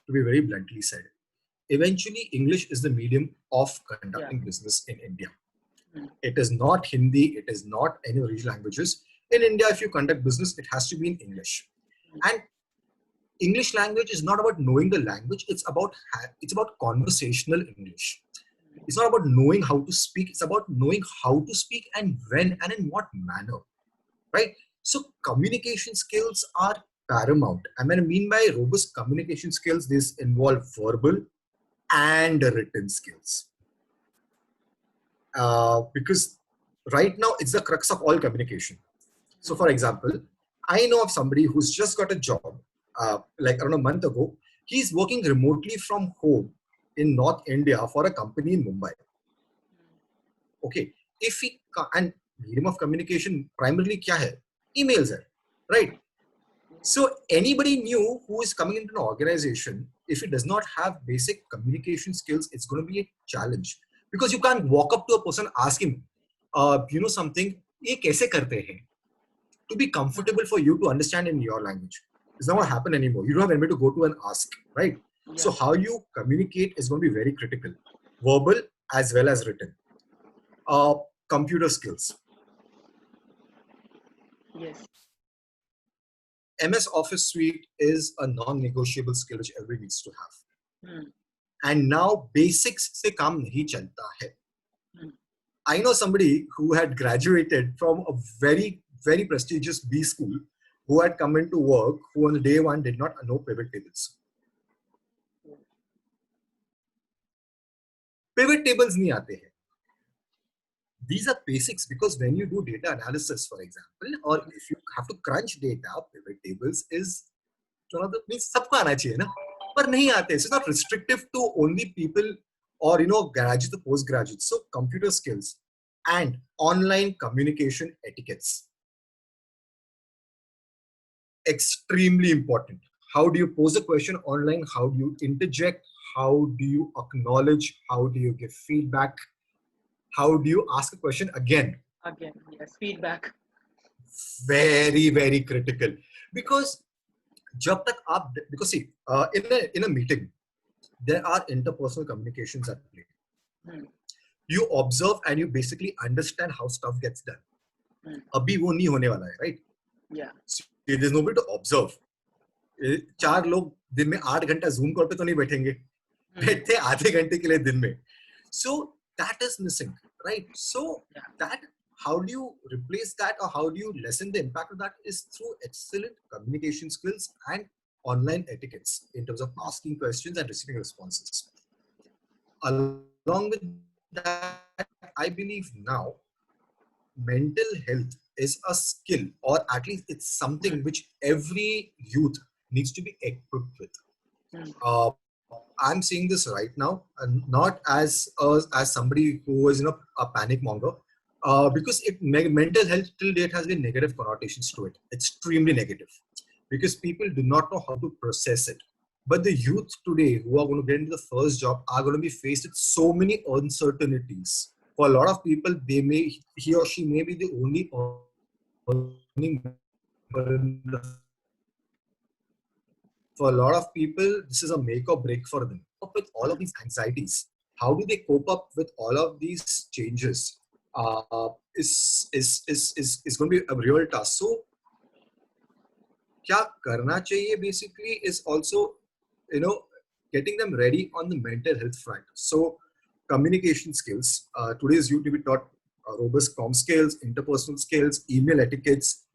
To be very bluntly said, eventually English is the medium of conducting business in India. It is not Hindi, it is not any regional languages. In India, if you conduct business, it has to be in English. And English language is not about knowing the language, it's about conversational English. It's not about knowing how to speak, it's about knowing how to speak and when and in what manner, right? So communication skills are paramount. And when I mean by robust communication skills, this involve verbal and written skills. Because right now it's the crux of all communication. So for example, I know of somebody who's just got a job, like around a month ago. He's working remotely from home in North India for a company in Mumbai. Okay, if he and medium of communication primarily kya hai? Emails hai, right? So anybody new who is coming into an organization, if it does not have basic communication skills, it's going to be a challenge, because you can't walk up to a person, ask him, something, ye kaise karte hain? To be comfortable for you to understand in your language. It's not going to happen anymore. You don't have anybody to go to and ask, right? Yeah. So how you communicate is going to be very critical, verbal as well as written. Computer skills. Yes. MS Office Suite is a non-negotiable skill which everybody needs to have. And now basics se kaam nahi chalta hai. I know somebody who had graduated from a very, very prestigious B school, who had come into work, who on the day one did not know pivot tables. Pivot tables nahi aate hai. These are basics, because when you do data analysis, for example, or if you have to crunch data, pivot tables is one of the means sabko aana chahiye na, par nahi aate. It's not restrictive to only people or graduates or postgraduates. So computer skills and online communication etiquettes, extremely important. How do you pose a question online? How do you interject? How do you acknowledge? How do you give feedback? How do you ask a question again? Again, yes, feedback. Very, very critical. Because see, in a meeting, there are interpersonal communications at play. You observe and you basically understand how stuff gets done. Abhi wo nahi hone wala hai, right? Yeah. So there's nobody to observe. 4 log din mein 8 घंटा Zoom call pe to nahi baithenge. Baithte आधे घंटे के लिए दिन में. So that is missing, right? So that, how do you replace that, or how do you lessen the impact of that, is through excellent communication skills and online etiquettes in terms of asking questions and receiving responses. Along with that, I believe now mental health is a skill, or at least it's something which every youth needs to be equipped with. I'm saying this right now, and not as somebody who is a panic monger, because mental health till date has been negative connotations to it, extremely negative, because people do not know how to process it. But the youth today who are going to get into the first job are going to be faced with so many uncertainties. For a lot of people, he or she may be the only earning member in the. For a lot of people, this is a make or break for them. With all of these anxieties, how do they cope up with all of these changes? Is going to be a real task. So, kya karna chahiye basically is also, getting them ready on the mental health front. So, communication skills. Today's youth will be taught robust comm skills, interpersonal skills, email etiquettes,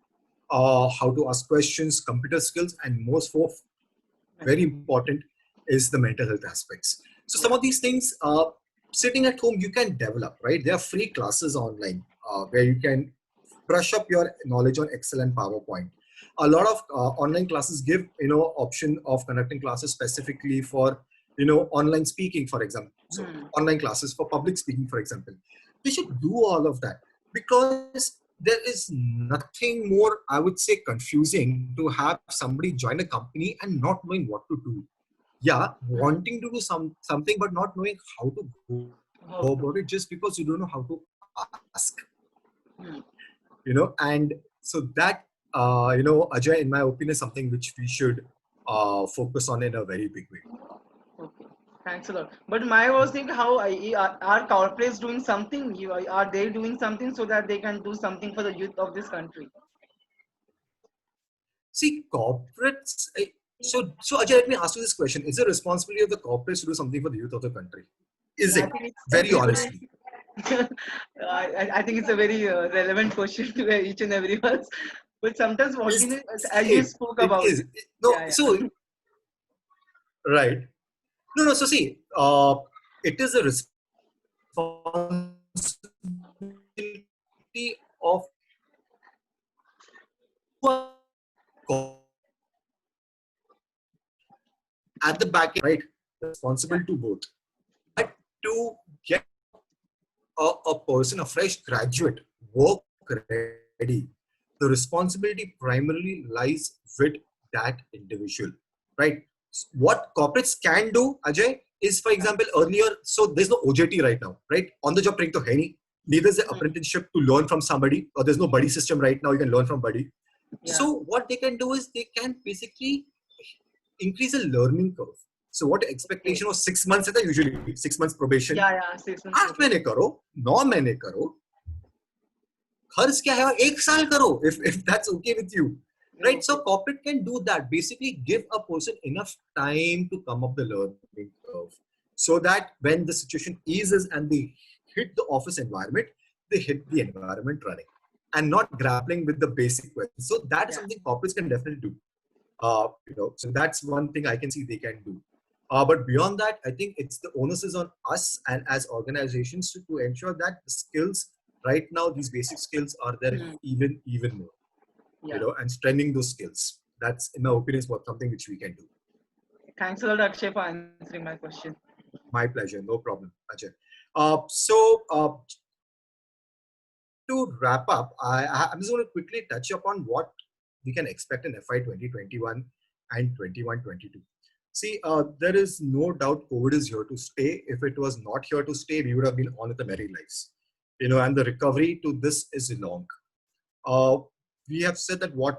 how to ask questions, computer skills, and most very important is the mental health aspects. So some of these things, sitting at home, you can develop, right? There are free classes online where you can brush up your knowledge on Excel and PowerPoint. A lot of online classes give, option of conducting classes specifically for, online speaking, for example. So online classes for public speaking, for example. They should do all of that, because there is nothing more, I would say, confusing to have somebody join a company and not knowing what to do. Yeah, wanting to do something, but not knowing how to go about it just because you don't know how to ask. And so that, Ajay, in my opinion, is something which we should focus on in a very big way. Okay, thanks a lot. But my was thinking, how are corporates doing something? Are they doing something so that they can do something for the youth of this country? See, corporates. So Ajay, let me ask you this question: is it responsibility of the corporates to do something for the youth of the country? Is I it? think it's Very honestly. I think it's a very relevant question to each and everyone. But sometimes what Is as you it? spoke It about, is. No. yeah, So right. No. So see, it is a responsibility of at the back end, right? Responsible to both. But to get a person, a fresh graduate, work ready, the responsibility primarily lies with that individual, right? What corporates can do, Ajay, is, for example, earlier, so there's no OJT right now, right? On the job training to hai nahi. Neither is the apprenticeship to learn from somebody, or there's no buddy system right now. You can learn from buddy. Yeah. So what they can do is they can basically increase the learning curve. So what expectation was 6 months है usually 6 months probation. Yeah, 6 months. 8 महीने करो, 9 महीने करो, खर्च क्या है 1 साल करो, if that's okay with you, right? Okay. So corporate can do that. Basically, give a person enough time to come up the learning curve, so that when the situation eases and they hit the office environment, they hit the environment running and not grappling with the basic questions. So that is something corporates can definitely do. So that's one thing I can see they can do. But beyond that, I think it's the onus is on us and as organizations to ensure that the skills right now, these basic skills are there even more, and strengthening those skills. That's, in my opinion, is something which we can do. Thanks a lot, Akshay, for answering my question. My pleasure. No problem, Ajay. To wrap up, I'm just going to quickly touch upon what we can expect in FY 2021 and 21-22. See, there is no doubt COVID is here to stay. If it was not here to stay, we would have been on with the merry lives. And the recovery to this is long. We have said that what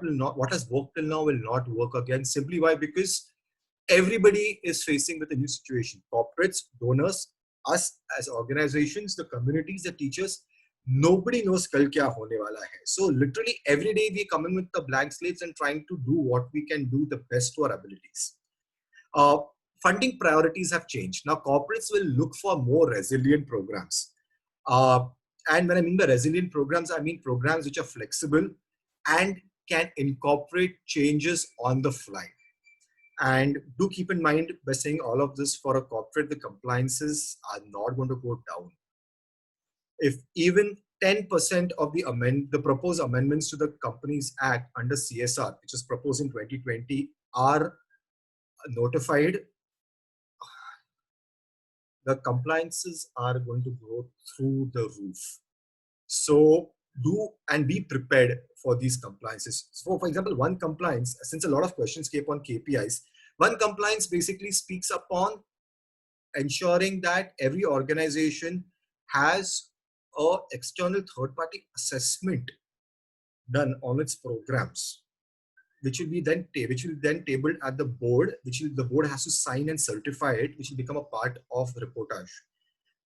has worked till now will not work again. Simply why? Because everybody is facing with a new situation. Corporates, donors, us as organizations, the communities, the teachers. Nobody knows kal kya hone wala hai. So literally every day we come in with the blank slates and trying to do what we can do the best to our abilities. Funding priorities have changed. Now corporates will look for more resilient programs. And when I mean by resilient programs, I mean programs which are flexible and can incorporate changes on the fly. And do keep in mind, by saying all of this, for a corporate, the compliances are not going to go down. If even 10% of the proposed amendments to the Companies Act under CSR, which is proposed in 2020, are notified, the compliances are going to go through the roof. So do and be prepared for these compliances. So for example, one compliance, since a lot of questions came on KPIs, one compliance basically speaks upon ensuring that every organization has an external third-party assessment done on its programs, which will then tabled at the board, the board has to sign and certify it, which will become a part of the reportage.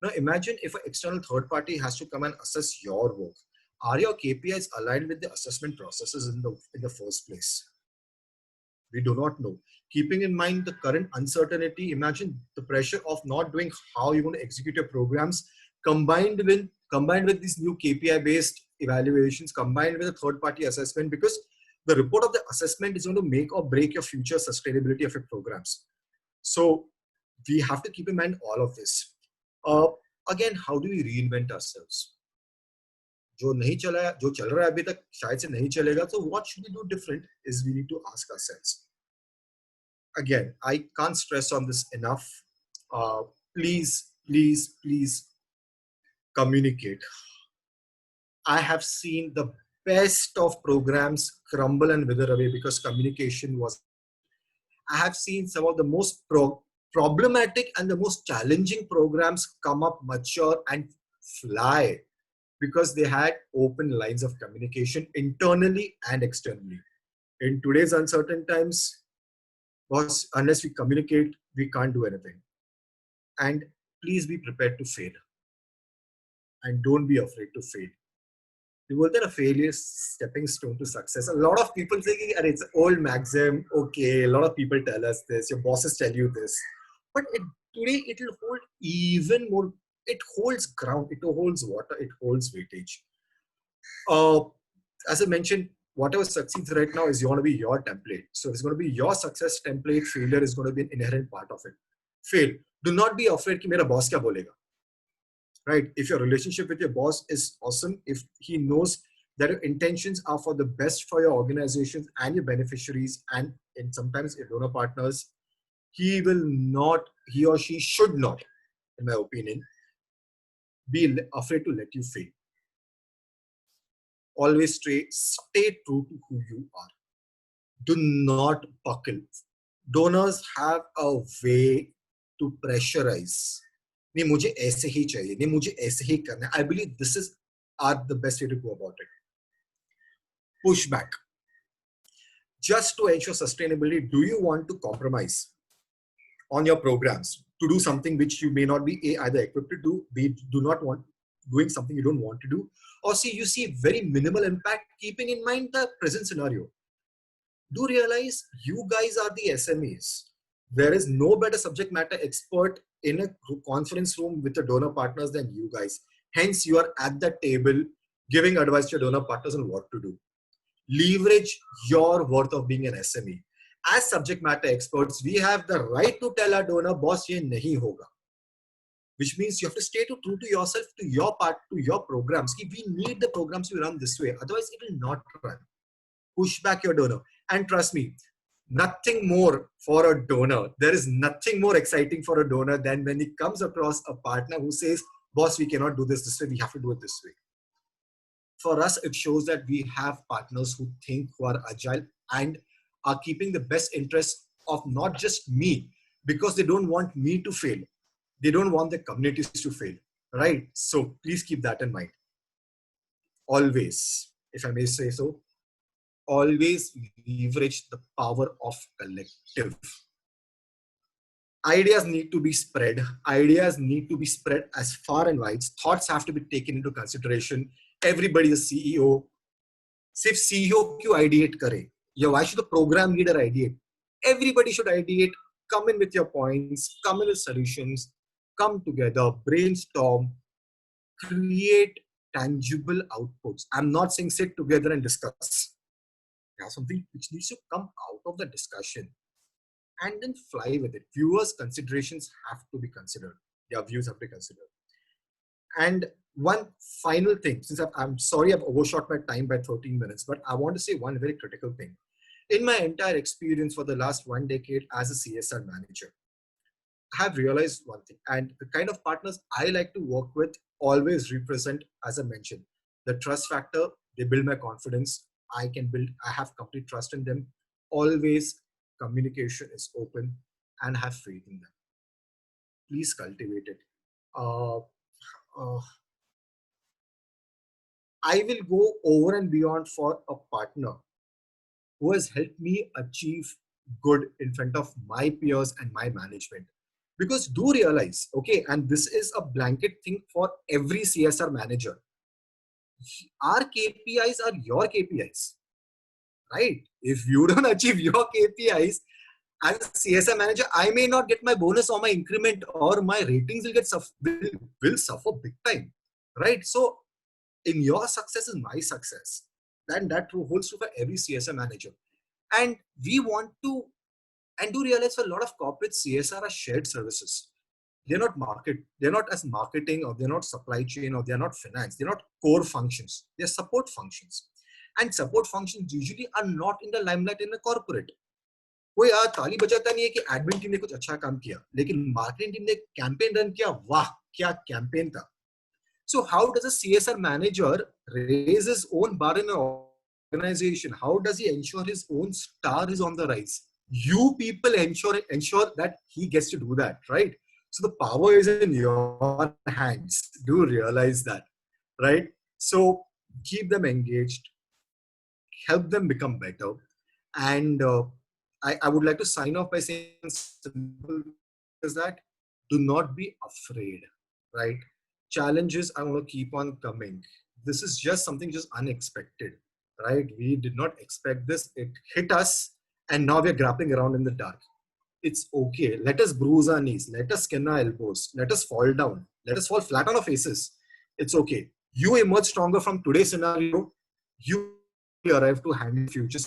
Now imagine if an external third party has to come and assess your work. Are your KPIs aligned with the assessment processes in the first place? We do not know. Keeping in mind the current uncertainty, imagine the pressure of not knowing how you're going to execute your programs, combined with these new KPI-based evaluations, combined with a third-party assessment, because the report of the assessment is going to make or break your future sustainability of your programs. So we have to keep in mind all of this. Again, how do we reinvent ourselves? जो चल रहा है अभी तक शायद से नहीं चलेगा, so what should we do different is we need to ask ourselves. Again, I can't stress on this enough. Please communicate. I have seen the best of programs crumble and wither away because communication was. I have seen some of the most problematic and the most challenging programs come up, mature and fly because they had open lines of communication internally and externally. In today's uncertain times, boss, unless we communicate, we can't do anything. And please be prepared to fail. And don't be afraid to fail. The word that a failure is stepping stone to success. A lot of people say, it's an old maxim. Okay, a lot of people tell us this. Your bosses tell you this. But today it will hold even more. It holds ground. It holds water. It holds weightage. As I mentioned, whatever succeeds right now is going to be your template. So it's going to be your success template. Failure is going to be an inherent part of it. Fail. Do not be afraid कि मेरा boss क्या बोलेगा. Right? If your relationship with your boss is awesome, if he knows that your intentions are for the best for your organizations and your beneficiaries and sometimes your donor partners, he or she should not, in my opinion, be afraid to let you fail. Always stay true to who you are. Do not buckle. Donors have a way to pressurize. नहीं मुझे ऐसे ही चाहिए, नहीं मुझे ऐसे ही करना है. I believe this is the best way to go about it. Push back. Just to ensure sustainability, do you want to compromise on your programs to do something which you may not be either equipped to do, do not want doing something you don't want to do, or you see very minimal impact, keeping in mind the present scenario? Do realize you guys are the SMEs. There is no better subject matter expert in a conference room with the donor partners than you guys. Hence, you are at the table giving advice to your donor partners on what to do. Leverage your worth of being an SME. As subject matter experts, we have the right to tell our donor, boss, ye nahi hoga. Which means you have to stay true to yourself, to your part, to your programs. We need the programs to run this way. Otherwise, it will not run. Push back your donor. And trust me, nothing more for a donor. There is nothing more exciting for a donor than when he comes across a partner who says, boss, we cannot do this way. We have to do it this way. For us, it shows that we have partners who think, who are agile and are keeping the best interest of not just me, because they don't want me to fail. They don't want the communities to fail, right? So please keep that in mind. Always, if I may say so, always leverage the power of collective. Ideas need to be spread. Ideas need to be spread as far and wide. Thoughts have to be taken into consideration. Everybody is CEO. Sif CEO क्यों ideate करे? Yeah, why should the program leader ideate? Everybody should ideate. Come in with your points. Come in with solutions. Come together. Brainstorm. Create tangible outputs. I'm not saying sit together and discuss. Yeah, something which needs to come out of the discussion and then fly with it. Viewers' considerations have to be considered. Their views have to be considered. And one final thing, since I'm sorry I've overshot my time by 13 minutes, but I want to say one very critical thing. In my entire experience for the last 1 decade as a CSR manager, I have realized one thing, and the kind of partners I like to work with always represent, as I mentioned, the trust factor. They build my confidence. I have complete trust in them. Always communication is open and have faith in them. Please cultivate it. I will go over and beyond for a partner who has helped me achieve good in front of my peers and my management. Because do realize, okay, and this is a blanket thing for every CSR manager. Our KPIs are your KPIs, right? If you don't achieve your KPIs as a CSR manager, I may not get my bonus or my increment, or my ratings will suffer big time, right? So in your success is my success. Then that holds true for every CSR manager. And we want to, and do realize for a lot of corporate CSR are shared services. They're not as marketing, or they're not supply chain, or they're not finance. They're not core functions. They're support functions. And support functions usually are not in the limelight in a corporate. कोई ताली बजाता नहीं है कि admin team ने कुछ अच्छा काम किया, लेकिन मार्केटिंग टीम ने कैंपेन रन किया, वाह क्या कैंपेन था. So how does a CSR manager raise his own bar in an organization? How does he ensure his own star is on the rise? You people ensure that he gets to do that, right? So the power is in your hands. Do realize that, right? So keep them engaged, help them become better. And I would like to sign off by saying simple is that do not be afraid, right? Challenges are going to keep on coming. This is just something just unexpected, right? We did not expect this. It hit us, and now we're grappling around in the dark. It's okay. Let us bruise our knees. Let us skin our elbows. Let us fall down. Let us fall flat on our faces. It's okay. You emerge stronger from today's scenario. You arrive to handle future,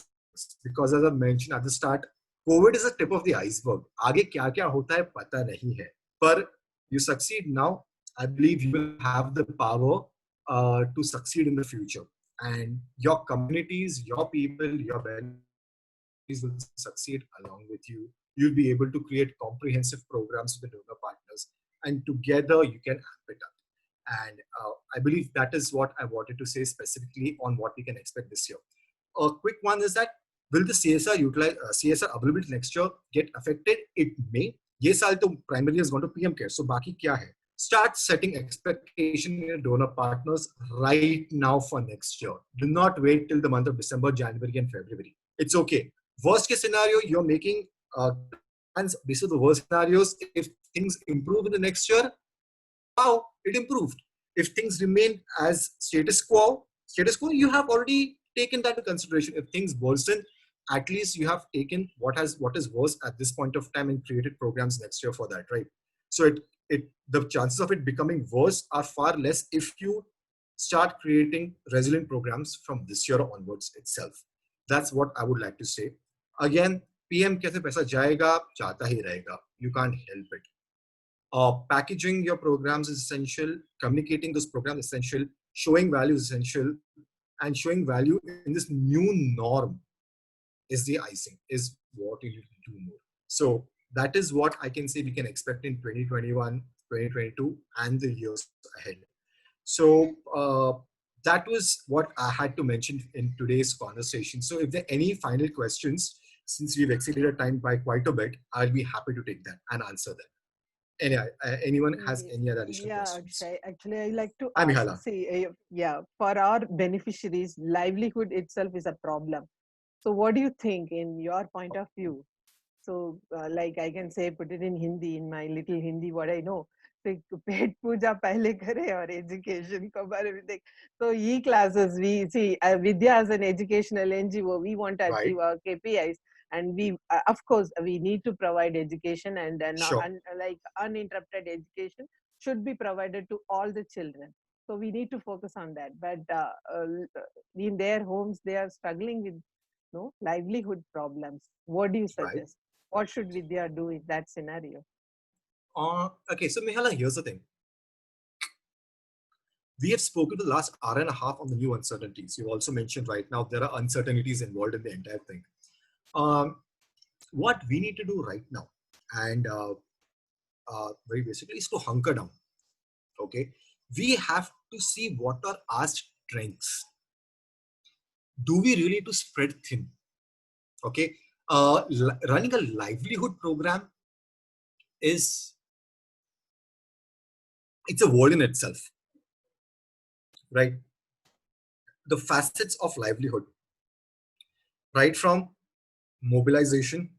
because as I mentioned at the start, COVID is the tip of the iceberg. आगे क्या क्या होता है पता नहीं है. पर you succeed now, I believe you will have the power to succeed in the future. And your communities, your people, your beneficiaries will succeed along with you. You'll be able to create comprehensive programs with the donor partners, and together you can amp it up. And I believe that is what I wanted to say specifically on what we can expect this year. A quick one is that, will the CSR availability next year get affected? It may. ये साल तो primarily has gone to PM care. So बाकी क्या है? Start setting expectation in your donor partners right now for next year. Do not wait till the month of December, January, and February. It's okay. Worst case scenario, you're making plans based on the worst scenarios. If things improve in the next year, wow, it improved. If things remain as status quo, you have already taken that into consideration. If things worsen, at least you have taken what is worse at this point of time and created programs next year for that, right? So the chances of it becoming worse are far less if you start creating resilient programs from this year onwards itself. That's what I would like to say. Again, PM कैसे पैसा जाएगा, जाता ही रहेगा. You can't help it. Packaging your programs is essential. Communicating those programs is essential. Showing value is essential. And showing value in this new norm is the icing, is what you need to do more. So that is what I can say we can expect in 2021, 2022, and the years ahead. So that was what I had to mention in today's conversation. So if there are any final questions, since we've exceeded our time by quite a bit, I'll be happy to take them and answer them. Anyway, anyone has any other additional questions? Akshay, actually, I like to Hi, ask, Mihala. for our beneficiaries, livelihood itself is a problem. So what do you think in your point of view? So like I can say, put it in Hindi, in my little Hindi, what I know. पेट पूजा पहले करे और education को बारे में देख. So classes we see Vidya as an educational NGO, we want to achieve our KPIs, and we of course we need to provide education, and like uninterrupted education should be provided to all the children. So we need to focus on that. But in their homes they are struggling with livelihood problems. What do you suggest? What should Vidya do in that scenario? Okay, so Mihala, here's the thing. We have spoken to the last hour and a half on the new uncertainties. You also mentioned right now there are uncertainties involved in the entire thing. What we need to do right now, and very basically, is to hunker down. Okay, we have to see what are our strengths. Do we really need to spread thin? Okay, running a livelihood program it's a world in itself, right? The facets of livelihood, right from mobilization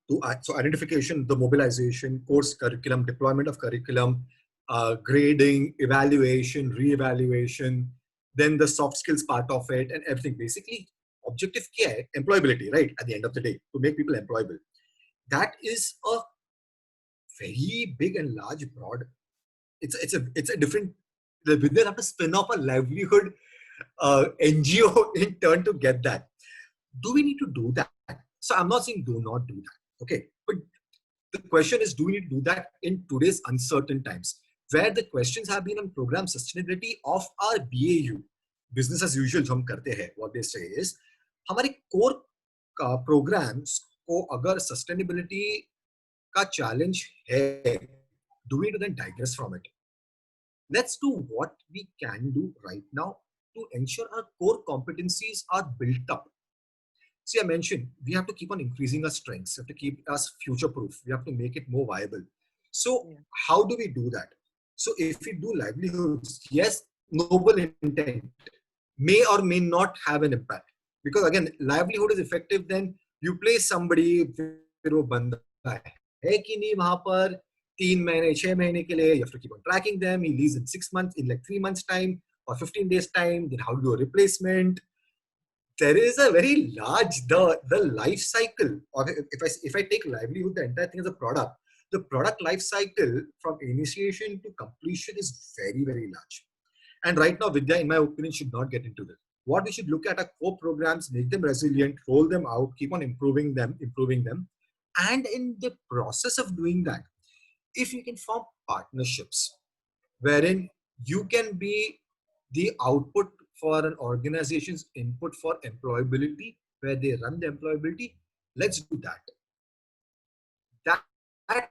to identification, the mobilization, course curriculum, deployment of curriculum, grading, evaluation, re-evaluation, then the soft skills part of it, and everything. Basically, objective kya hai? Employability, right? At the end of the day, to make people employable. That is a very big and large, broad. It's a different. The Vidya have to spin off a livelihood NGO in turn to get that. Do we need to do that? So I'm not saying do not do that. Okay, but the question is, do we need to do that in today's uncertain times, where the questions have been on program sustainability of our BAU, business as usual. जो हम करते हैं, what they say is, हमारे core programs को अगर sustainability का challenge है, do we then digress from it? let's do what we can do right now to ensure our core competencies are built up. See, I mentioned we have to keep on increasing our strengths. We have to keep us future-proof. We have to make it more viable. So how do we do that? So if we do livelihoods, yes, noble intent may or may not have an impact. Because again, livelihood is effective then you place somebody, फिर वो बंदा है कि नहीं वहाँ पर 3 महीने 6 महीने के लिए, you have to keep on tracking them. He leaves in 6 months, in like 3 months time or 15 days time. Then how to do a replacement? There is a very large the life cycle. Or if I take livelihood, the entire thing as a product, the product life cycle from initiation to completion is very, very large. And right now, Vidya, in my opinion, should not get into this. What we should look at are core programs, make them resilient, roll them out, keep on improving them. And in the process of doing that, if you can form partnerships wherein you can be the output for an organization's input for employability, where they run the employability, let's do that. That,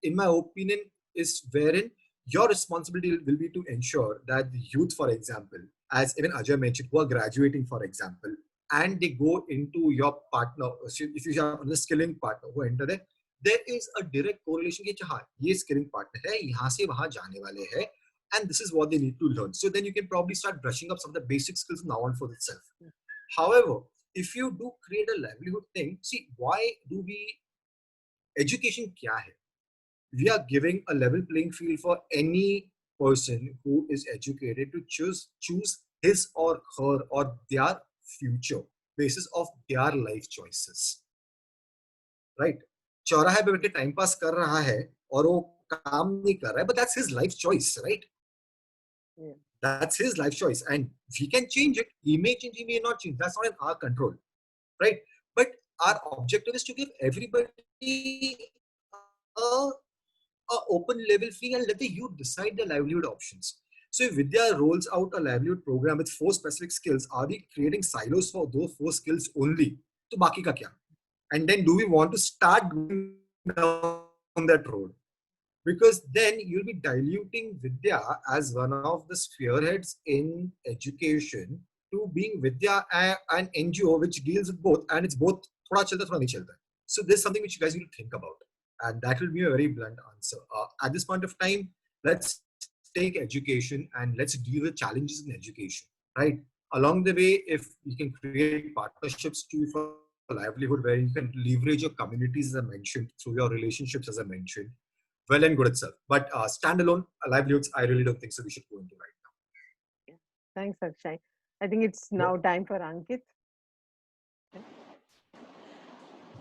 in my opinion, is wherein your responsibility will be to ensure that the youth, for example, as even Ajay mentioned, who are graduating, for example, and they go into your partner, if you have a skilling partner who enter there is a direct correlation कि हाँ ये skilling partner है, यहाँ से वहाँ जाने वाले हैं, and this is what they need to learn. So then you can probably start brushing up some of the basic skills now on for itself. However, if you do create a livelihood thing, see, why do we, education क्या है? We are giving a level playing field for any person who is educated to choose his or her or their future basis of their life choices. Right? चौराहे पे बैठ के time pass कर रहा है और वो काम नहीं कर रहा है, but that's his life choice, right? Yeah. That's his life choice, and we can change it. He may change, he may not change. That's not in our control, right? But our objective is to give everybody a open level field and let the youth decide their livelihood options. So if Vidya rolls out a livelihood program with 4 specific skills, are we creating silos for those 4 skills only? So baki ka kya? And then do we want to start going down that road? Because then you'll be diluting Vidya as one of the spearheads in education to being Vidya an NGO which deals with both, and it's both thoda chalta, thoda nahi chalta. So this is something which you guys need to think about. And that will be a very blunt answer. At this point of time, let's take education and let's deal with challenges in education, right? Along the way, if you can create partnerships too for livelihood where you can leverage your communities, as I mentioned, through your relationships, as I mentioned, well and good itself. But standalone livelihoods, I really don't think so we should go into right now. Yeah. Thanks, Akshay. I think it's now time for Ankit.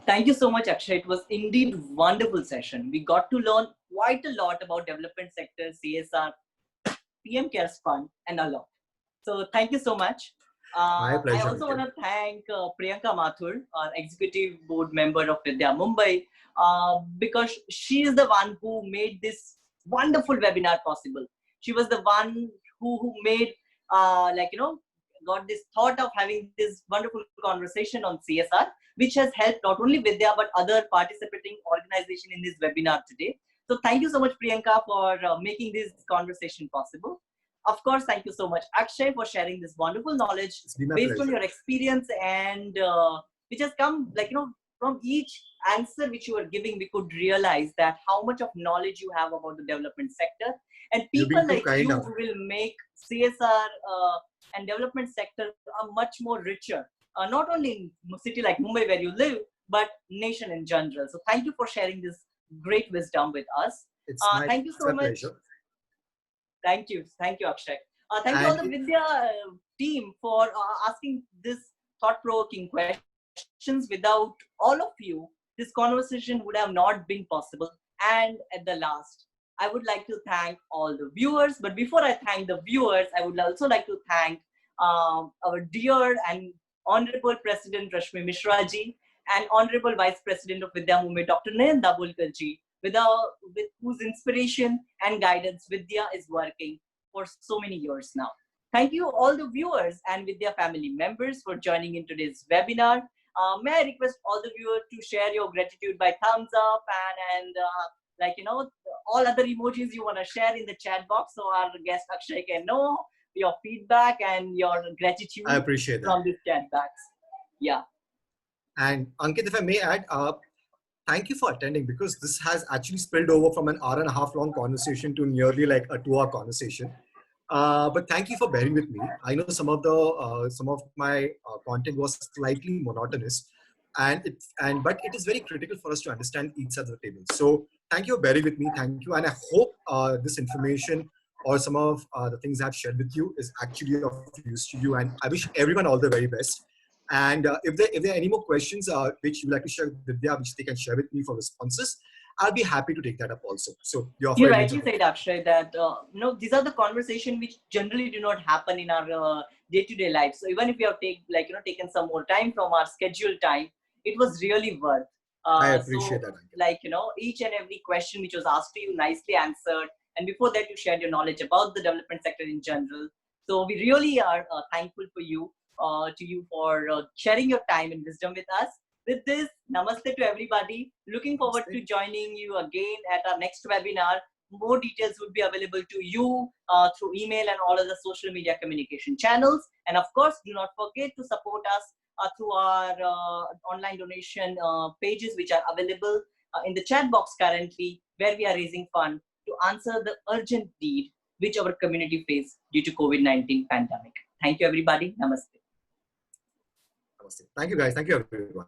Thank you so much, Akshay. It was indeed wonderful session. We got to learn quite a lot about development sector, CSR, PM Cares Fund, and a lot. So thank you so much. My pleasure. I also want to thank Priyanka Mathur, our executive board member of Vidya Mumbai, because she is the one who made this wonderful webinar possible. She was the one who made, got this thought of having this wonderful conversation on CSR, which has helped not only Vidya but other participating organizations in this webinar today. So thank you so much, Priyanka, for making this conversation possible. Of course, thank you so much, Akshay, for sharing this wonderful knowledge based on your experience, and which has come, from each answer which you are giving, we could realize that how much of knowledge you have about the development sector, and people like you will make CSR and development sector much more richer, not only in a city like Mumbai where you live, but nation in general. So thank you for sharing this great wisdom with us. Thank you so much. Pleasure. Thank you, Akshay. Thank you all the Vidya team for asking this thought-provoking questions. Without all of you, this conversation would have not been possible. And at the last, I would like to thank all the viewers. But before I thank the viewers, I would also like to thank our dear and Honorable President Rashmi Mishra ji and Honorable Vice President of Vidya Mumbai, Dr. Nayan Dabulkar ji, with whose inspiration and guidance Vidya is working for so many years now. Thank you all the viewers and Vidya family members for joining in today's webinar. May I request all the viewers to share your gratitude by thumbs up and like, all other emojis you want to share in the chat box so our guest Akshay can know your feedback and your gratitude I appreciate that. from this chat box. Yeah. And Ankit, if I may add, thank you for attending, because this has actually spilled over from an hour and a half long conversation to nearly like a 2-hour conversation. But thank you for bearing with me. I know some of my content was slightly monotonous, but it is very critical for us to understand each side of the table. So thank you for bearing with me. Thank you, and I hope this information or some of the things I've shared with you is actually of use to you. And I wish everyone all the very best. And if there are any more questions which you'd like to share with Vidya, which they can share with me for responses, I'll be happy to take that up also. So you rightly said, Akshay, that these are the conversations which generally do not happen in our day-to-day life. So even if we have taken some more time from our scheduled time, it was really worth. I appreciate that. Like, each and every question which was asked to you nicely answered. And before that, you shared your knowledge about the development sector in general. So we really are thankful for you, for sharing your time and wisdom with us. With this, namaste to everybody. Looking forward to joining you again at our next webinar. More details would be available to you through email and all other social media communication channels. And of course, do not forget to support us through our online donation pages, which are available in the chat box currently, where we are raising funds to answer the urgent need which our community faces due to COVID-19 pandemic. Thank you, everybody. Namaste. Namaste. Thank you, guys. Thank you, everyone.